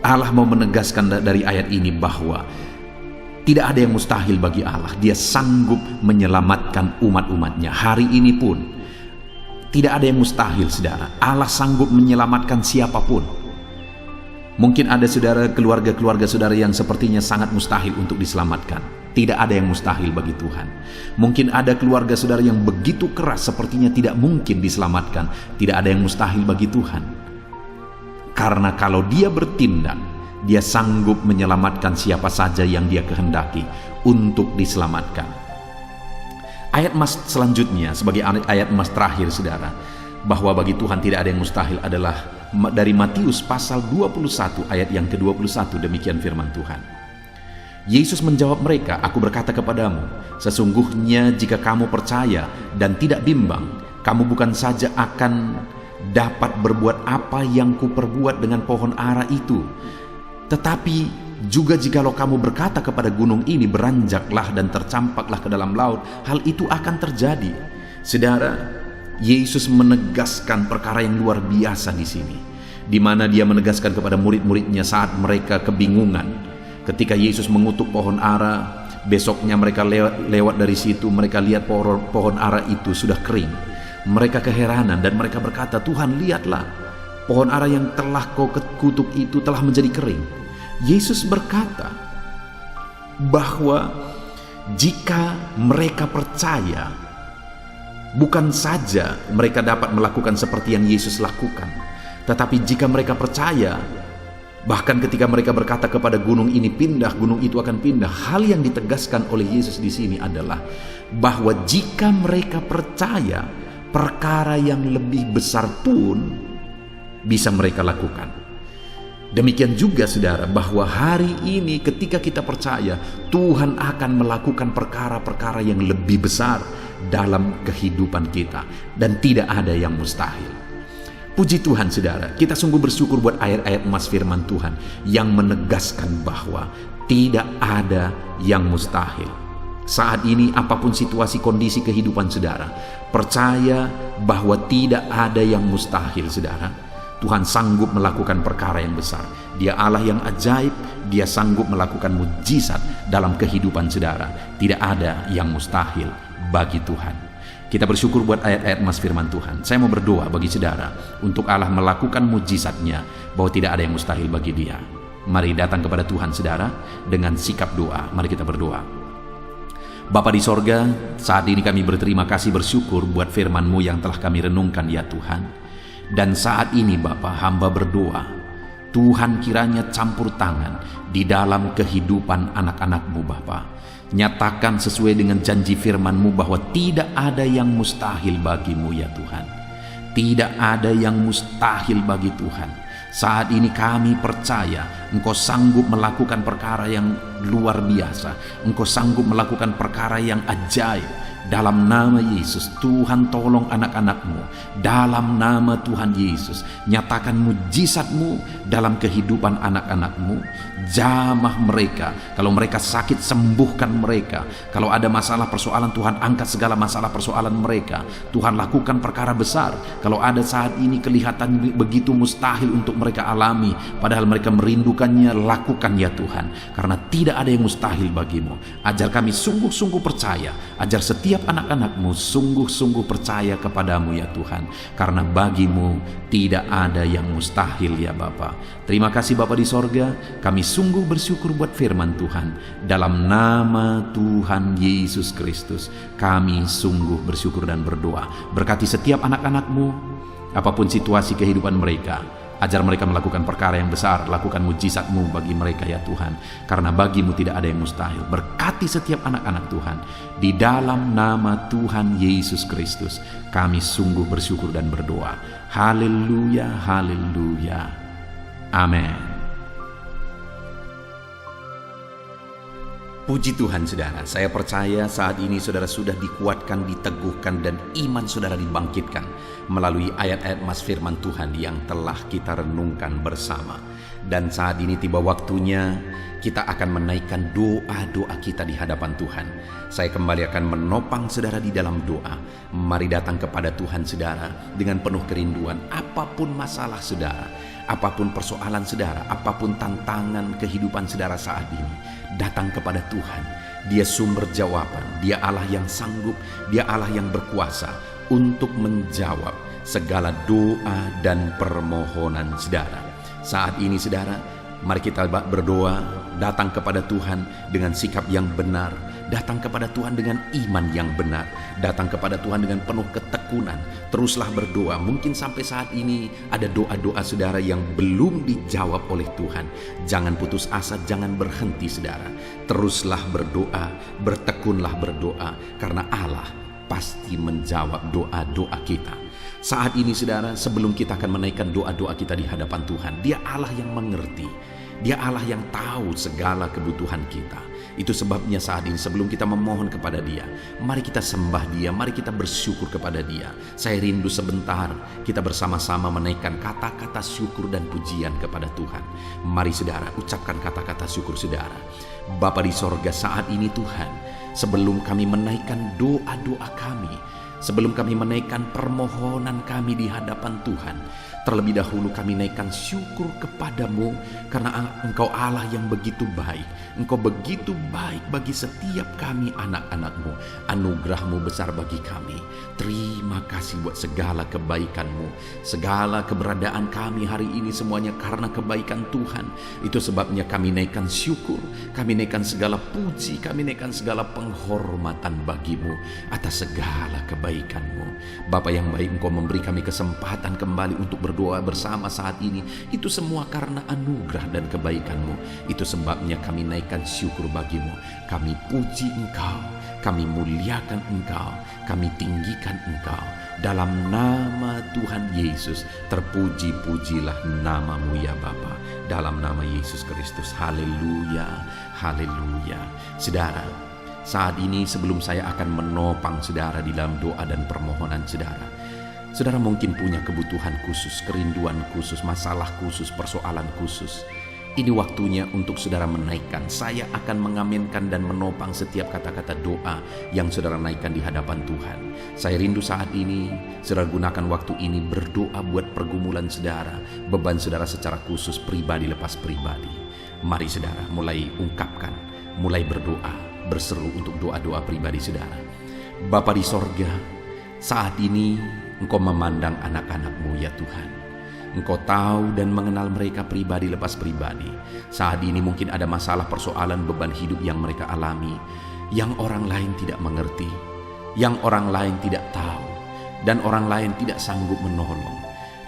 [SPEAKER 1] Allah mau menegaskan dari ayat ini bahwa tidak ada yang mustahil bagi Allah. Dia sanggup menyelamatkan umat-umatnya. Hari ini pun tidak ada yang mustahil, saudara. Allah sanggup menyelamatkan siapapun. Mungkin ada saudara, keluarga-keluarga saudara yang sepertinya sangat mustahil untuk diselamatkan. Tidak ada yang mustahil bagi Tuhan. Mungkin ada keluarga saudara yang begitu keras, sepertinya tidak mungkin diselamatkan. Tidak ada yang mustahil bagi Tuhan. Karena kalau Dia bertindak, Dia sanggup menyelamatkan siapa saja yang Dia kehendaki untuk diselamatkan. Ayat emas selanjutnya, sebagai ayat emas terakhir saudara, bahwa bagi Tuhan tidak ada yang mustahil adalah dari Matius pasal 21 ayat yang ke-21. Demikian firman Tuhan. Yesus menjawab mereka, "Aku berkata kepadamu, sesungguhnya jika kamu percaya dan tidak bimbang, kamu bukan saja akan dapat berbuat apa yang kuperbuat dengan pohon ara itu, tetapi juga jikalau kamu berkata kepada gunung ini, beranjaklah dan tercampaklah ke dalam laut, hal itu akan terjadi." Saudara, Yesus menegaskan perkara yang luar biasa di sini, di mana Dia menegaskan kepada murid-muridnya saat mereka kebingungan. Ketika Yesus mengutuk pohon ara, besoknya mereka lewat dari situ, mereka lihat pohon ara itu sudah kering. Mereka keheranan dan mereka berkata, "Tuhan, lihatlah, pohon ara yang telah kau kutuk itu telah menjadi kering." Yesus berkata bahwa jika mereka percaya, bukan saja mereka dapat melakukan seperti yang Yesus lakukan, tetapi jika mereka percaya, bahkan ketika mereka berkata kepada gunung ini pindah, gunung itu akan pindah. Hal yang ditegaskan oleh Yesus di sini adalah bahwa jika mereka percaya, perkara yang lebih besar pun bisa mereka lakukan. Demikian juga saudara, bahwa hari ini ketika kita percaya, Tuhan akan melakukan perkara-perkara yang lebih besar dalam kehidupan kita, dan tidak ada yang mustahil. Puji Tuhan saudara, kita sungguh bersyukur buat ayat-ayat emas firman Tuhan yang menegaskan bahwa tidak ada yang mustahil. Saat ini apapun situasi kondisi kehidupan saudara, percaya bahwa tidak ada yang mustahil saudara. Tuhan sanggup melakukan perkara yang besar. Dia Allah yang ajaib. Dia sanggup melakukan mujizat dalam kehidupan saudara. Tidak ada yang mustahil bagi Tuhan. Kita bersyukur buat ayat-ayat emas firman Tuhan. Saya mau berdoa bagi saudara untuk Allah melakukan mujizatnya, bahwa tidak ada yang mustahil bagi Dia. Mari datang kepada Tuhan saudara dengan sikap doa. Mari kita berdoa. Bapa di sorga, saat ini kami berterima kasih, bersyukur buat firman-Mu yang telah kami renungkan ya Tuhan. Dan saat ini Bapa, hamba berdoa, Tuhan kiranya campur tangan di dalam kehidupan anak-anak-Mu Bapa. Nyatakan sesuai dengan janji firman-Mu bahwa tidak ada yang mustahil bagi-Mu ya Tuhan. Tidak ada yang mustahil bagi Tuhan. Saat ini kami percaya Engkau sanggup melakukan perkara yang luar biasa. Engkau sanggup melakukan perkara yang ajaib. Dalam nama Yesus, Tuhan tolong anak-anak-Mu. Dalam nama Tuhan Yesus, nyatakan mujizat-Mu dalam kehidupan anak-anak-Mu. Jamah mereka. Kalau mereka sakit, sembuhkan mereka. Kalau ada masalah persoalan, Tuhan angkat segala masalah persoalan mereka. Tuhan lakukan perkara besar. Kalau ada saat ini kelihatan begitu mustahil untuk mereka alami, padahal mereka merindukannya, lakukan ya Tuhan. Karena tidak ada yang mustahil bagi-Mu. Ajar kami sungguh-sungguh percaya. Ajar setiap anak-anak-Mu sungguh-sungguh percaya kepadamu ya Tuhan, karena bagi-Mu tidak ada yang mustahil ya Bapa. Terima kasih Bapa di sorga, kami sungguh bersyukur buat firman Tuhan. Dalam nama Tuhan Yesus Kristus kami sungguh bersyukur dan berdoa. Berkati setiap anak-anak-Mu, apapun situasi kehidupan mereka. Ajar mereka melakukan perkara yang besar, lakukan mujizat-Mu bagi mereka ya Tuhan. Karena bagi-Mu tidak ada yang mustahil. Berkati setiap anak-anak Tuhan. Di dalam nama Tuhan Yesus Kristus kami sungguh bersyukur dan berdoa. Haleluya, haleluya. Amin. Puji Tuhan saudara, saya percaya saat ini saudara sudah dikuatkan, diteguhkan, dan iman saudara dibangkitkan melalui ayat-ayat emas firman Tuhan yang telah kita renungkan bersama. Dan saat ini tiba waktunya kita akan menaikkan doa-doa kita di hadapan Tuhan. Saya kembali akan menopang saudara di dalam doa. Mari datang kepada Tuhan saudara dengan penuh kerinduan. Apapun masalah saudara, apapun persoalan saudara, apapun tantangan kehidupan saudara saat ini, datang kepada Tuhan. Dia sumber jawaban, Dia Allah yang sanggup, Dia Allah yang berkuasa untuk menjawab segala doa dan permohonan saudara. Saat ini saudara, mari kita berdoa, datang kepada Tuhan dengan sikap yang benar, datang kepada Tuhan dengan iman yang benar, datang kepada Tuhan dengan penuh ketekunan. Teruslah berdoa. Mungkin sampai saat ini ada doa-doa saudara yang belum dijawab oleh Tuhan. Jangan putus asa, jangan berhenti saudara. Teruslah berdoa, bertekunlah berdoa, karena Allah pasti menjawab doa-doa kita. Saat ini saudara, sebelum kita akan menaikkan doa-doa kita di hadapan Tuhan, Dia Allah yang mengerti, Dia Allah yang tahu segala kebutuhan kita. Itu sebabnya saat ini sebelum kita memohon kepada Dia, mari kita sembah Dia, mari kita bersyukur kepada Dia. Saya rindu sebentar kita bersama-sama menaikkan kata-kata syukur dan pujian kepada Tuhan. Mari saudara, ucapkan kata-kata syukur saudara. Bapa di sorga, saat ini Tuhan, sebelum kami menaikkan doa-doa kami, sebelum kami menaikkan permohonan kami di hadapan Tuhan, terlebih dahulu kami naikkan syukur kepadamu karena Engkau Allah yang begitu baik. Engkau begitu baik bagi setiap kami anak-anak-Mu. Anugerah-Mu besar bagi kami. Terima kasih buat segala kebaikan-Mu. Segala keberadaan kami hari ini semuanya karena kebaikan Tuhan. Itu sebabnya kami naikkan syukur, kami naikkan segala puji, kami naikkan segala penghormatan bagi-Mu atas segala kebaikan-Mu. Bapa yang baik, Engkau memberi kami kesempatan kembali untuk berdoa bersama saat ini. Itu semua karena anugerah dan kebaikan-Mu. Itu sebabnya kami naikkan syukur bagi-Mu. Kami puji Engkau, kami muliakan Engkau, kami tinggikan Engkau. Dalam nama Tuhan Yesus, terpuji-pujilah nama-Mu ya Bapa. Dalam nama Yesus Kristus. Haleluya, haleluya. Saudara, saat ini sebelum saya akan menopang saudara di dalam doa dan permohonan saudara, saudara mungkin punya kebutuhan khusus, kerinduan khusus, masalah khusus, persoalan khusus. Ini waktunya untuk saudara menaikkan. Saya akan mengaminkan dan menopang setiap kata-kata doa yang saudara naikkan di hadapan Tuhan. Saya rindu saat ini saudara gunakan waktu ini berdoa buat pergumulan saudara, beban saudara secara khusus, pribadi lepas pribadi. Mari saudara mulai ungkapkan, mulai berdoa, berseru untuk doa-doa pribadi saudara. Bapa di sorga, saat ini Engkau memandang anak-anak-Mu ya Tuhan. Engkau tahu dan mengenal mereka pribadi lepas pribadi. Saat ini mungkin ada masalah, persoalan, beban hidup yang mereka alami, yang orang lain tidak mengerti, yang orang lain tidak tahu, dan orang lain tidak sanggup menolong.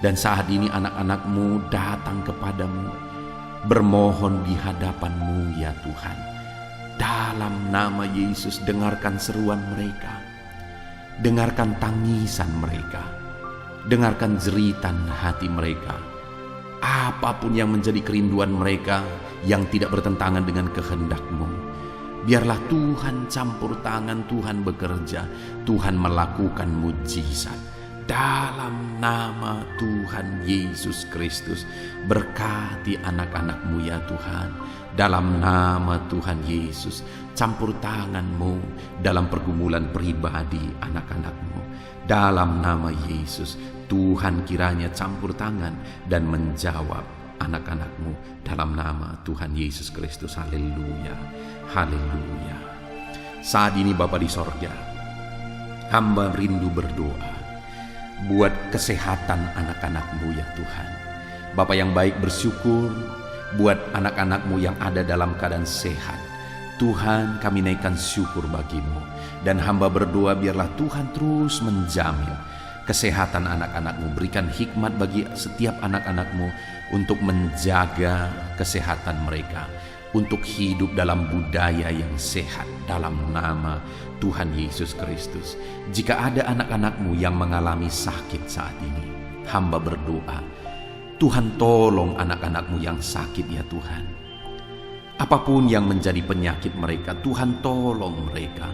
[SPEAKER 1] Dan saat ini anak-anak-Mu datang kepadamu, bermohon di hadapan-Mu ya Tuhan. Dalam nama Yesus, dengarkan seruan mereka, dengarkan tangisan mereka, dengarkan jeritan hati mereka. Apapun yang menjadi kerinduan mereka yang tidak bertentangan dengan kehendak-Mu, biarlah Tuhan campur tangan, Tuhan bekerja, Tuhan melakukan mujizat. Dalam nama Tuhan Yesus Kristus, berkati anak-anak-Mu ya Tuhan. Dalam nama Tuhan Yesus, campur tangan-Mu dalam pergumulan pribadi anak-anak-Mu. Dalam nama Yesus, Tuhan kiranya campur tangan dan menjawab anak-anak-Mu. Dalam nama Tuhan Yesus Kristus. Haleluya, haleluya. Saat ini Bapa di sorga, hamba rindu berdoa buat kesehatan anak-anak-Mu ya Tuhan. Bapa yang baik, bersyukur buat anak-anak-Mu yang ada dalam keadaan sehat. Tuhan, kami naikkan syukur bagi-Mu. Dan hamba berdoa biarlah Tuhan terus menjamin kesehatan anak-anak-Mu. Berikan hikmat bagi setiap anak-anak-Mu untuk menjaga kesehatan mereka, untuk hidup dalam budaya yang sehat dalam nama Tuhan Yesus Kristus. Jika ada anak-anak-Mu yang mengalami sakit saat ini, hamba berdoa, Tuhan tolong anak-anak-Mu yang sakit ya Tuhan. Apapun yang menjadi penyakit mereka, Tuhan tolong mereka.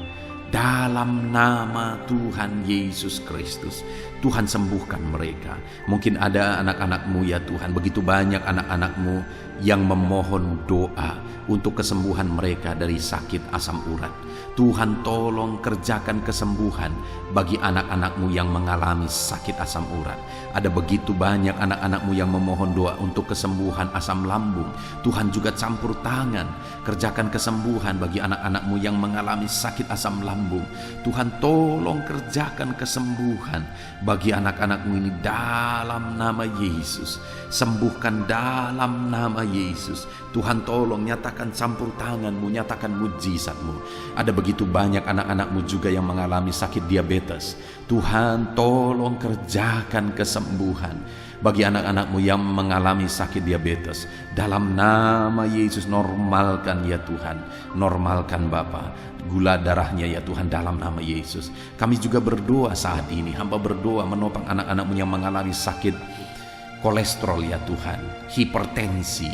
[SPEAKER 1] Dalam nama Tuhan Yesus Kristus, Tuhan sembuhkan mereka. Mungkin ada anak-anak-Mu ya Tuhan, begitu banyak anak-anak-Mu yang memohon doa untuk kesembuhan mereka dari sakit asam urat. Tuhan tolong kerjakan kesembuhan bagi anak-anak-Mu yang mengalami sakit asam urat. Ada begitu banyak anak-anak-Mu yang memohon doa untuk kesembuhan asam lambung. Tuhan juga campur tangan, kerjakan kesembuhan bagi anak-anak-Mu yang mengalami sakit asam lambung. Tuhan tolong kerjakan kesembuhan bagi anak-anak-Mu ini dalam nama Yesus. Sembuhkan dalam nama Yesus. Tuhan tolong nyatakan campur tangan-Mu, nyatakan mujizat-Mu. Ada begitu banyak anak-anak-Mu juga yang mengalami sakit diabetes. Tuhan tolong kerjakan kesembuhan bagi anak-anak-Mu yang mengalami sakit diabetes. Dalam nama Yesus, normalkan ya Tuhan, normalkan Bapa gula darahnya ya Tuhan, dalam nama Yesus. Kami juga berdoa saat ini, hamba berdoa menopang anak-anak-Mu yang mengalami sakit kolesterol ya Tuhan, hipertensi.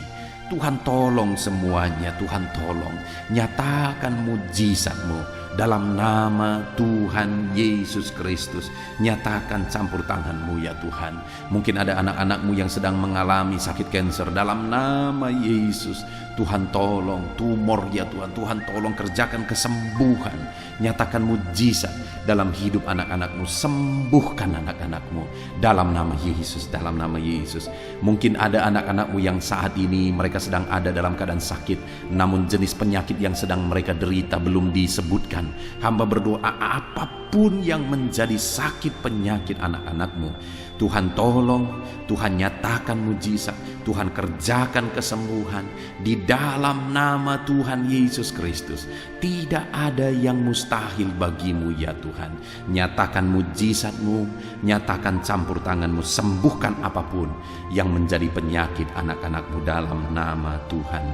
[SPEAKER 1] Tuhan tolong semuanya, Tuhan tolong nyatakan mujizat-Mu dalam nama Tuhan Yesus Kristus. Nyatakan campur tangan-Mu ya Tuhan. Mungkin ada anak-anak-Mu yang sedang mengalami sakit kanker, dalam nama Yesus Tuhan tolong tumor ya Tuhan. Tuhan tolong kerjakan kesembuhan, nyatakan mujizat dalam hidup anak-anak-Mu. Sembuhkan anak-anak-Mu dalam nama Yesus, dalam nama Yesus. Mungkin ada anak-anak-Mu yang saat ini mereka sedang ada dalam keadaan sakit, namun jenis penyakit yang sedang mereka derita belum disebutkan. Hamba berdoa apapun yang menjadi sakit penyakit anak-anak-Mu, Tuhan tolong, Tuhan nyatakan mujizat, Tuhan kerjakan kesembuhan di dalam nama Tuhan Yesus Kristus. Tidak ada yang mustahil bagi-Mu ya Tuhan. Nyatakan mujizat-Mu, nyatakan campur tangan-Mu, sembuhkan apapun yang menjadi penyakit anak-anak-Mu dalam nama Tuhan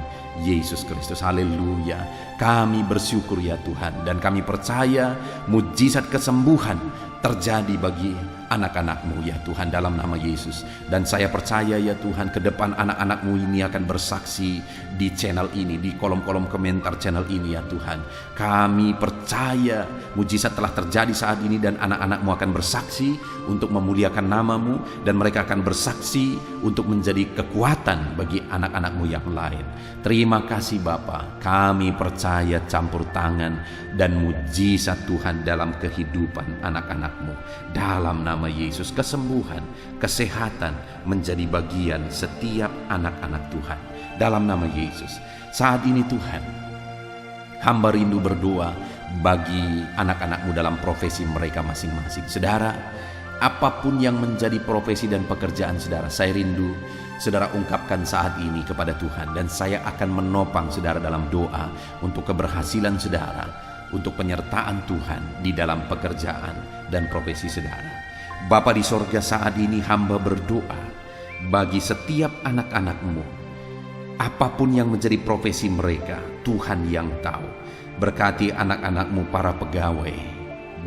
[SPEAKER 1] Yesus Kristus. Haleluya. Kami bersyukur ya Tuhan, dan kami percaya mujizat kesembuhan terjadi bagi anak-anak-Mu ya Tuhan, dalam nama Yesus. Dan saya percaya ya Tuhan, ke depan anak-anak-Mu ini akan bersaksi di channel ini, di kolom-kolom komentar channel ini ya Tuhan. Kami percaya mujizat telah terjadi saat ini, dan anak-anak-Mu akan bersaksi untuk memuliakan nama-Mu, dan mereka akan bersaksi untuk menjadi kekuatan bagi anak-anak-Mu yang lain. Terima kasih Bapa, kami percaya campur tangan dan mujizat Tuhan dalam kehidupan anak-anak-Mu. Dalam nama Yesus, kesembuhan, kesehatan menjadi bagian setiap anak-anak Tuhan. Dalam nama Yesus, saat ini Tuhan, hamba rindu berdoa bagi anak-anak-Mu dalam profesi mereka masing-masing. Saudara, apapun yang menjadi profesi dan pekerjaan saudara, saya rindu saudara ungkapkan saat ini kepada Tuhan, dan saya akan menopang saudara dalam doa untuk keberhasilan saudara, untuk penyertaan Tuhan di dalam pekerjaan dan profesi saudara. Bapa di sorga, saat ini hamba berdoa bagi setiap anak-anak-Mu, apapun yang menjadi profesi mereka, Tuhan yang tahu. Berkati anak-anak-Mu para pegawai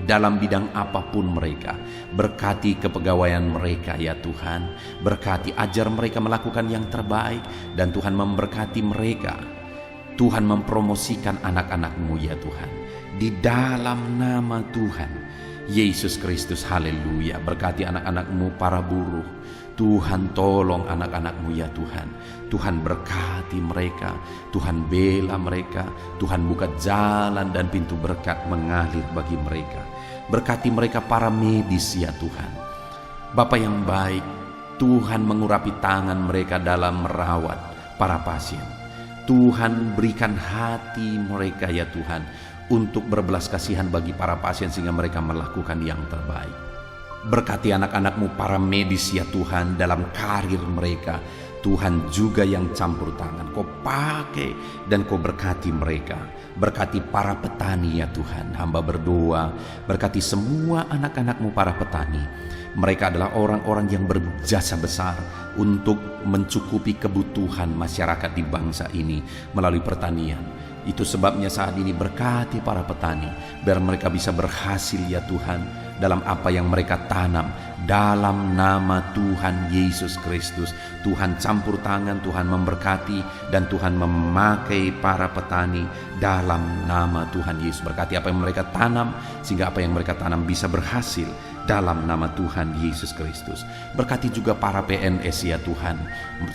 [SPEAKER 1] dalam bidang apapun mereka. Berkati kepegawaian mereka ya Tuhan. Berkati, ajar mereka melakukan yang terbaik, dan Tuhan memberkati mereka. Tuhan mempromosikan anak-anak-Mu ya Tuhan, di dalam nama Tuhan Yesus Kristus. Haleluya. Berkati anak-anak-Mu para buruh. Tuhan tolong anak-anak-Mu ya Tuhan. Tuhan berkati mereka, Tuhan bela mereka, Tuhan buka jalan dan pintu berkat mengalir bagi mereka. Berkati mereka para medis ya Tuhan. Bapa yang baik, Tuhan mengurapi tangan mereka dalam merawat para pasien. Tuhan berikan hati mereka ya Tuhan untuk berbelas kasihan bagi para pasien, sehingga mereka melakukan yang terbaik. Berkati anak-anak-Mu para medis ya Tuhan dalam karir mereka. Tuhan juga yang campur tangan, Kau pakai dan Kau berkati mereka. Berkati para petani ya Tuhan, hamba berdoa berkati semua anak-anak-Mu para petani. Mereka adalah orang-orang yang berjasa besar untuk mencukupi kebutuhan masyarakat di bangsa ini melalui pertanian. Itu sebabnya saat ini berkati para petani, biar mereka bisa berhasil ya Tuhan dalam apa yang mereka tanam. Dalam nama Tuhan Yesus Kristus, Tuhan campur tangan, Tuhan memberkati, dan Tuhan memakai para petani dalam nama Tuhan Yesus. Berkati apa yang mereka tanam, sehingga apa yang mereka tanam bisa berhasil dalam nama Tuhan Yesus Kristus. Berkati juga para PNS ya Tuhan,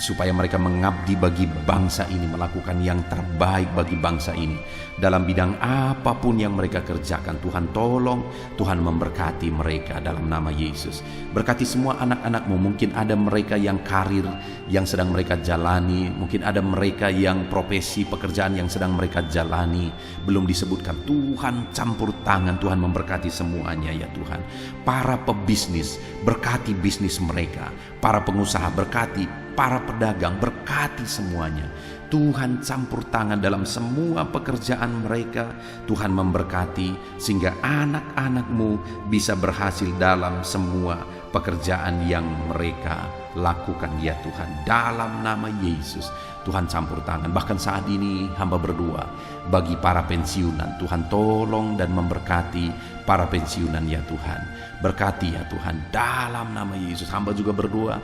[SPEAKER 1] supaya mereka mengabdi bagi bangsa ini, melakukan yang terbaik bagi bangsa ini dalam bidang apapun yang mereka kerjakan. Tuhan tolong, Tuhan memberkati mereka dalam nama Yesus. Berkati semua anak-anak-Mu. Mungkin ada mereka yang karir yang sedang mereka jalani, mungkin ada mereka yang profesi pekerjaan yang sedang mereka jalani belum disebutkan. Tuhan campur tangan, Tuhan memberkati semuanya ya Tuhan. Para pebisnis, berkati bisnis mereka. Para pengusaha, berkati. Para pedagang, berkati semuanya. Tuhan campur tangan dalam semua pekerjaan mereka. Tuhan memberkati sehingga anak-anak-Mu bisa berhasil dalam semua pekerjaan yang mereka lakukan ya Tuhan. Dalam nama Yesus, Tuhan campur tangan. Bahkan saat ini hamba berdoa bagi para pensiunan. Tuhan tolong dan memberkati para pensiunan ya Tuhan. Berkati ya Tuhan dalam nama Yesus. Hamba juga berdoa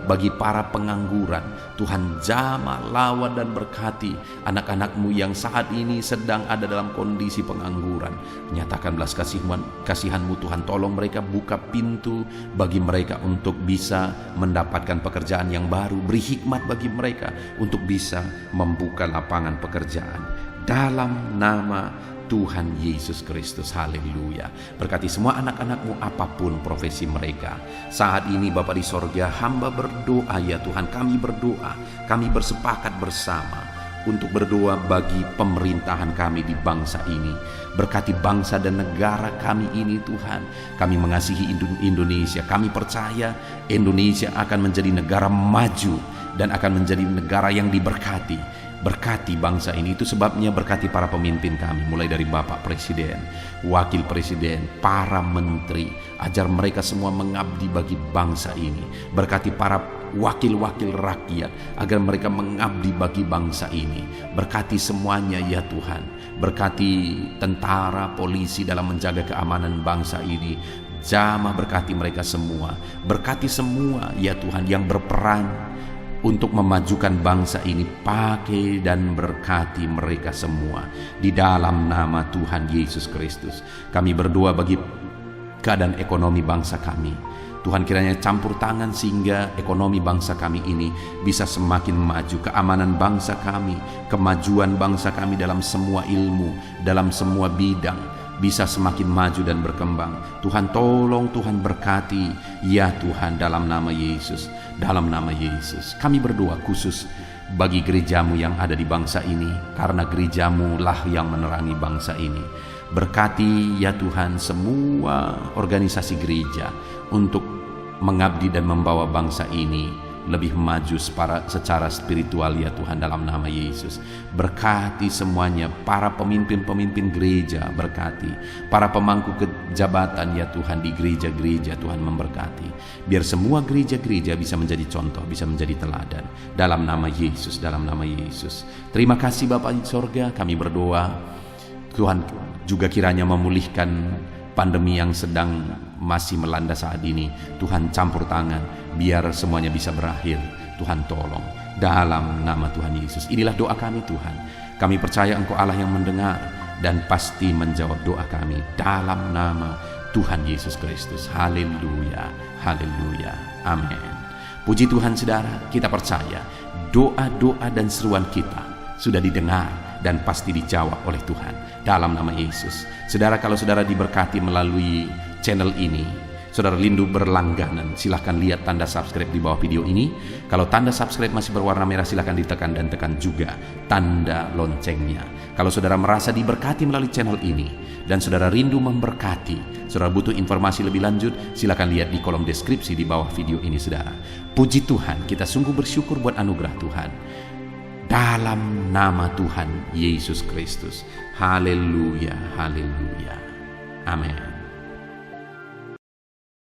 [SPEAKER 1] bagi para pengangguran. Tuhan jamah, lawan dan berkati anak-anak-Mu yang saat ini sedang ada dalam kondisi pengangguran. Nyatakan belas kasihan-Mu Tuhan. Tolong mereka, buka pintu bagi mereka untuk bisa mendapatkan pekerjaan yang baru. Beri hikmat bagi mereka untuk bisa membuka lapangan pekerjaan dalam nama Tuhan Yesus Kristus. Haleluya. Berkati semua anak-anak-Mu apapun profesi mereka. Saat ini Bapa di sorga, hamba berdoa ya Tuhan. Kami berdoa, kami bersepakat bersama untuk berdoa bagi pemerintahan kami di bangsa ini. Berkati bangsa dan negara kami ini Tuhan. Kami mengasihi Indonesia. Kami percaya Indonesia akan menjadi negara maju dan akan menjadi negara yang diberkati. Berkati bangsa ini. Itu sebabnya berkati para pemimpin kami, mulai dari Bapak Presiden, Wakil Presiden, para menteri. Ajar mereka semua mengabdi bagi bangsa ini. Berkati para wakil-wakil rakyat agar mereka mengabdi bagi bangsa ini. Berkati semuanya ya Tuhan. Berkati tentara, polisi dalam menjaga keamanan bangsa ini. Jamah berkati mereka semua. Berkati semua ya Tuhan yang berperan untuk memajukan bangsa ini. Pakai dan berkati mereka semua di dalam nama Tuhan Yesus Kristus. Kami berdoa bagi keadaan ekonomi bangsa kami. Tuhan kiranya campur tangan sehingga ekonomi bangsa kami ini bisa semakin maju. Keamanan bangsa kami, kemajuan bangsa kami dalam semua ilmu, dalam semua bidang bisa semakin maju dan berkembang. Tuhan tolong, Tuhan berkati ya Tuhan dalam nama Yesus. Dalam nama Yesus kami berdoa khusus bagi gereja-Mu yang ada di bangsa ini, karena gereja-Mu lah yang menerangi bangsa ini. Berkati ya Tuhan semua organisasi gereja untuk mengabdi dan membawa bangsa ini lebih maju secara spiritual ya Tuhan dalam nama Yesus. Berkati semuanya, para pemimpin-pemimpin gereja berkati, para pemangku kejabatan ya Tuhan di gereja-gereja, Tuhan memberkati. Biar semua gereja-gereja bisa menjadi contoh, bisa menjadi teladan dalam nama Yesus, dalam nama Yesus. Terima kasih Bapa di sorga, kami berdoa Tuhan juga kiranya memulihkan pandemi yang sedang masih melanda saat ini. Tuhan campur tangan biar semuanya bisa berakhir. Tuhan tolong dalam nama Tuhan Yesus. Inilah doa kami Tuhan. Kami percaya Engkau Allah yang mendengar dan pasti menjawab doa kami dalam nama Tuhan Yesus Kristus. Haleluya, haleluya, amin. Puji Tuhan saudara, kita percaya doa-doa dan seruan kita sudah didengar dan pasti dijawab oleh Tuhan dalam nama Yesus. Saudara, kalau saudara diberkati melalui channel ini, saudara rindu berlangganan, silahkan lihat tanda subscribe di bawah video ini. Kalau tanda subscribe masih berwarna merah, silahkan ditekan dan tekan juga tanda loncengnya. Kalau saudara merasa diberkati melalui channel ini dan saudara rindu memberkati, saudara butuh informasi lebih lanjut, silahkan lihat di kolom deskripsi di bawah video ini saudara. Puji Tuhan, kita sungguh bersyukur buat anugerah Tuhan dalam nama Tuhan Yesus Kristus. Haleluya, haleluya, amin.